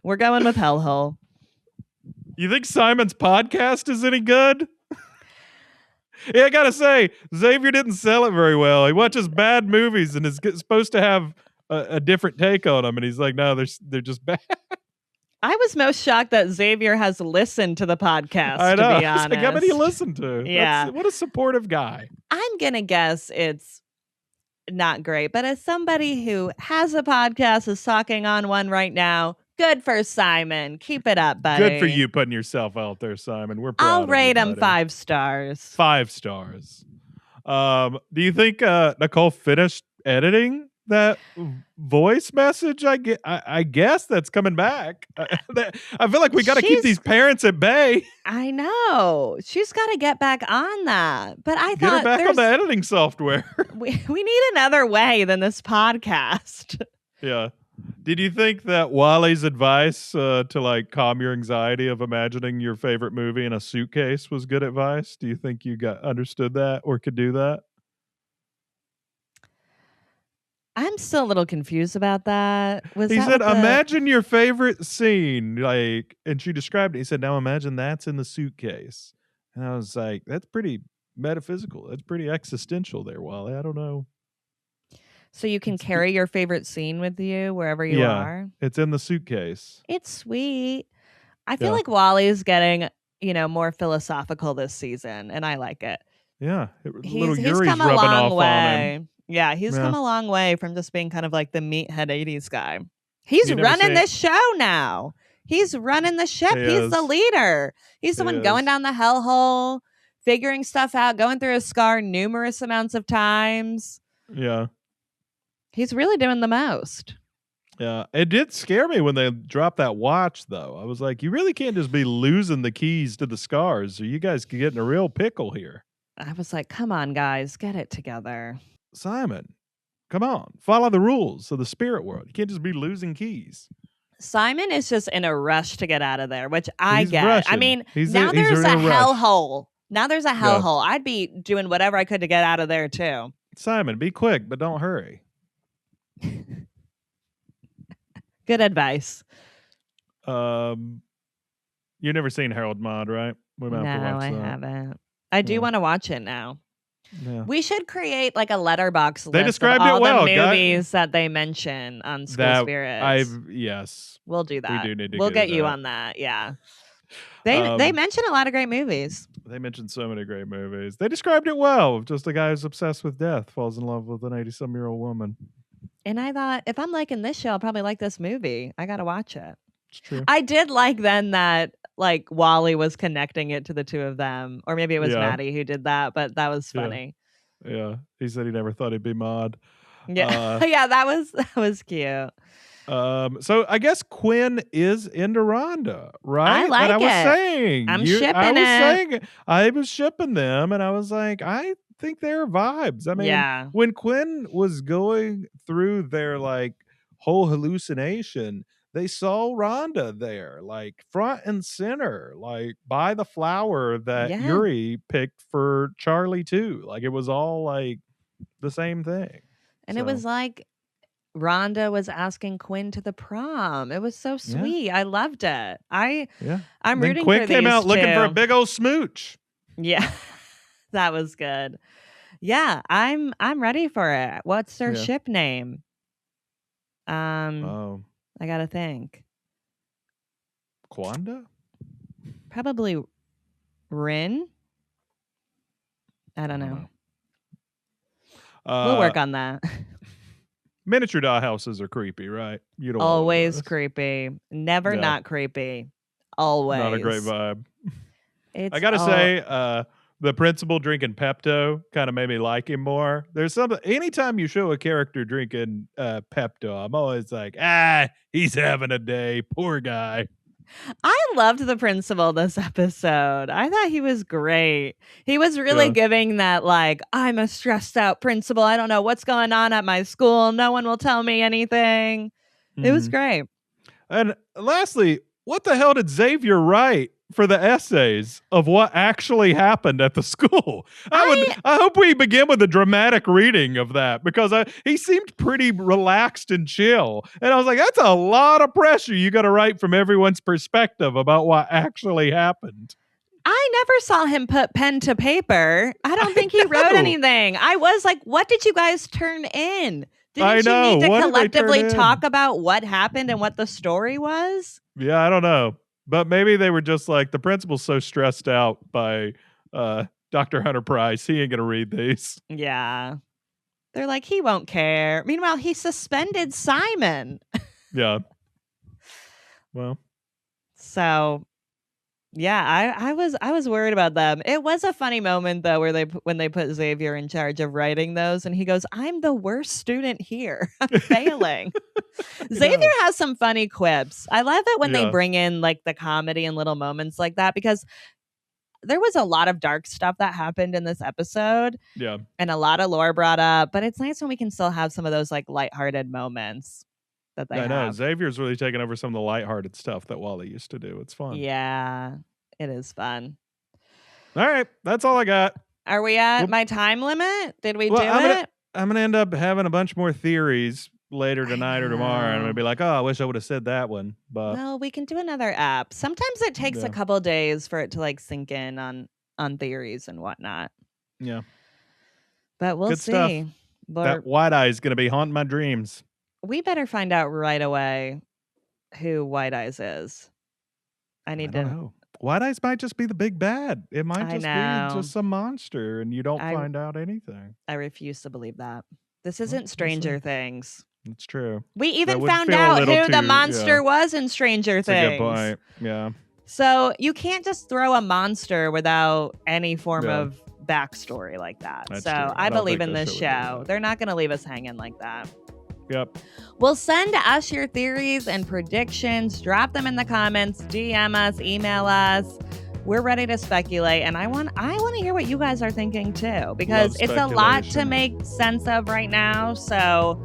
We're going with hellhole. You think Simon's podcast is any good? Yeah, I gotta say, Xavier didn't sell it very well. He watches bad movies and is supposed to have a different take on them, and he's like, no, they're just bad. I was most shocked that Xavier has listened to the podcast, I know. To be honest. Like, how many you listen to? Yeah. What a supportive guy. I'm going to guess it's not great, but as somebody who has a podcast, is talking on one right now, Good for Simon. Keep it up, buddy. Good for you putting yourself out there, Simon. We're proud I'll of rate you, him buddy. 5 stars. 5 stars. Do you think Nicole finished editing that voice message? I guess that's coming back. I feel like we got to keep these parents at bay. I know. She's got to get back on that. But I Get her thought back on the editing software. we need another way than this podcast. Yeah. Did you think that Wally's advice to like calm your anxiety of imagining your favorite movie in a suitcase was good advice? Do you think you understood that or could do that? I'm still a little confused about that. He said, imagine your favorite scene, like, and she described it. He said, now imagine that's in the suitcase. And I was like, that's pretty metaphysical. That's pretty existential there, Wally. I don't know. So you can carry your favorite scene with you wherever you are? It's in the suitcase. It's sweet. I feel like Wally's getting, more philosophical this season, and I like it. Yeah. He's come a long way. Yeah, he's come a long way from just being kind of like the meathead 80s guy. He's running this show now. He's running the ship. He's the leader. He's the one going down the hellhole, figuring stuff out, going through a scar numerous amounts of times. Yeah. He's really doing the most. Yeah. It did scare me when they dropped that watch, though. I was like, you really can't just be losing the keys to the scars, or you guys could get in a real pickle here. I was like, come on, guys, get it together. Simon, come on. Follow the rules of the spirit world. You can't just be losing keys. Simon is just in a rush to get out of there, which I get. Rushing. I mean, now there's a hellhole. Now there's a hellhole. I'd be doing whatever I could to get out of there, too. Simon, be quick, but don't hurry. Good advice. You've never seen Harold Maude, right? No, I haven't. I do want to watch it now. Yeah. We should create like a letterbox list of all the movies that they mention on School Spirits. Yes. We'll do that. We do need to get you on that. Yeah. They mention a lot of great movies. They mentioned so many great movies. They described it well. Just a guy who's obsessed with death falls in love with an 80-some-year-old woman. And I thought, if I'm liking this show, I'll probably like this movie. I got to watch it. It's true. I did like then that like Wally was connecting it to the two of them. Or maybe it was Maddie who did that, but that was funny. Yeah. He said he never thought he'd be Maude. Yeah. Yeah, that was cute. So I guess Quinn is into Rhonda, right? I like it. I was saying. I was shipping them, and I was like, I think they're vibes. I mean, when Quinn was going through their like whole hallucination, they saw Rhonda there, like front and center, like by the flower that Yuri picked for Charlie too. Like it was all like the same thing. And it was like Rhonda was asking Quinn to the prom. It was so sweet. I loved it. I'm rooting for these two. Quinn came out looking for a big old smooch. Yeah, that was good. Yeah, I'm ready for it. What's their ship name? I gotta think. Quanda? Probably Rin. I don't know. We'll work on that. Miniature dollhouses are creepy, right? You don't always creepy. Never not creepy. Always. Not a great vibe. I gotta say, the principal drinking Pepto kind of made me like him more. There's something, anytime you show a character drinking Pepto, I'm always like, he's having a day. Poor guy. I loved the principal this episode. I thought he was great. He was really giving that, like, I'm a stressed out principal. I don't know what's going on at my school. No one will tell me anything. It was great. And lastly, what the hell did Xavier write for the essays of what actually happened at the school? I hope we begin with a dramatic reading of that, because he seemed pretty relaxed and chill. And I was like, that's a lot of pressure you got to write from everyone's perspective about what actually happened. I never saw him put pen to paper. I don't think he wrote anything. I was like, what did you guys turn in? Didn't you need to collectively talk about what happened and what the story was? Yeah, I don't know. But maybe they were just like, the principal's so stressed out by Dr. Hunter Price, he ain't going to read these. Yeah. They're like, he won't care. Meanwhile, he suspended Simon. Yeah. Well, So yeah, I was worried about them. It was a funny moment though, where when they put Xavier in charge of writing those, and he goes, "I'm the worst student here. I'm failing." Xavier has some funny quips. I love it when they bring in like the comedy and little moments like that, because there was a lot of dark stuff that happened in this episode. Yeah. And a lot of lore brought up, but it's nice when we can still have some of those like lighthearted moments that they have. I know. Xavier's really taking over some of the lighthearted stuff that Wally used to do. It's fun. Yeah, it is fun. All right. That's all I got. Are we at my time limit? Did we do it? I'm going to end up having a bunch more theories later tonight or tomorrow. And I'm going to be like, oh, I wish I would have said that one. But well, we can do another app. Sometimes it takes a couple days for it to like sink in on theories and whatnot. Yeah. But we'll see. That White Eye is going to be haunting my dreams. We better find out right away who White Eyes is. I don't know. White Eyes might just be the big bad. It might just be just some monster, and you don't find out anything. I refuse to believe that. This isn't Stranger Things. It's true. We even found out who the monster was in Stranger Things. That's a good point. Yeah. So you can't just throw a monster without any form of backstory like that. That's so true. I believe in this show. They're not going to leave us hanging like that. Yep. Well, send us your theories and predictions. Drop them in the comments. DM us. Email us. We're ready to speculate, and I want to hear what you guys are thinking too, because it's a lot to make sense of right now. So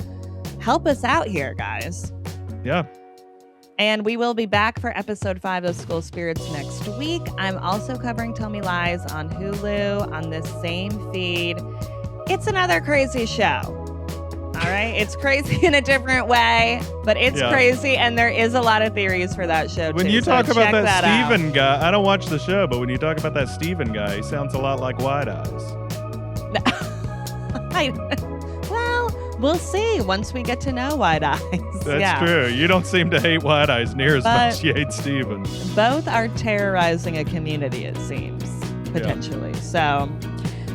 help us out here, guys. Yeah. And we will be back for episode 5 of School Spirits next week. I'm also covering Tell Me Lies on Hulu on this same feed. It's another crazy show. All right. It's crazy in a different way, but it's crazy. And there is a lot of theories for that show, when you talk about that Steven guy, I don't watch the show, but when you talk about that Steven guy, he sounds a lot like White Eyes. Well, we'll see once we get to know White Eyes. That's true. You don't seem to hate White Eyes near as much as you hate Steven. Both are terrorizing a community, it seems, potentially. So,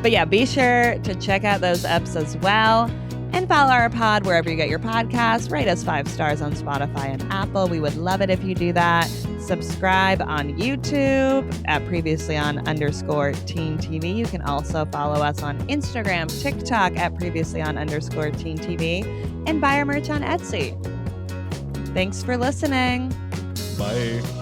but yeah, be sure to check out those eps as well. And follow our pod wherever you get your podcasts. Rate us 5 stars on Spotify and Apple. We would love it if you do that. Subscribe on YouTube at @previously_teen TV. You can also follow us on Instagram, TikTok at @previously_teen TV. And buy our merch on Etsy. Thanks for listening. Bye.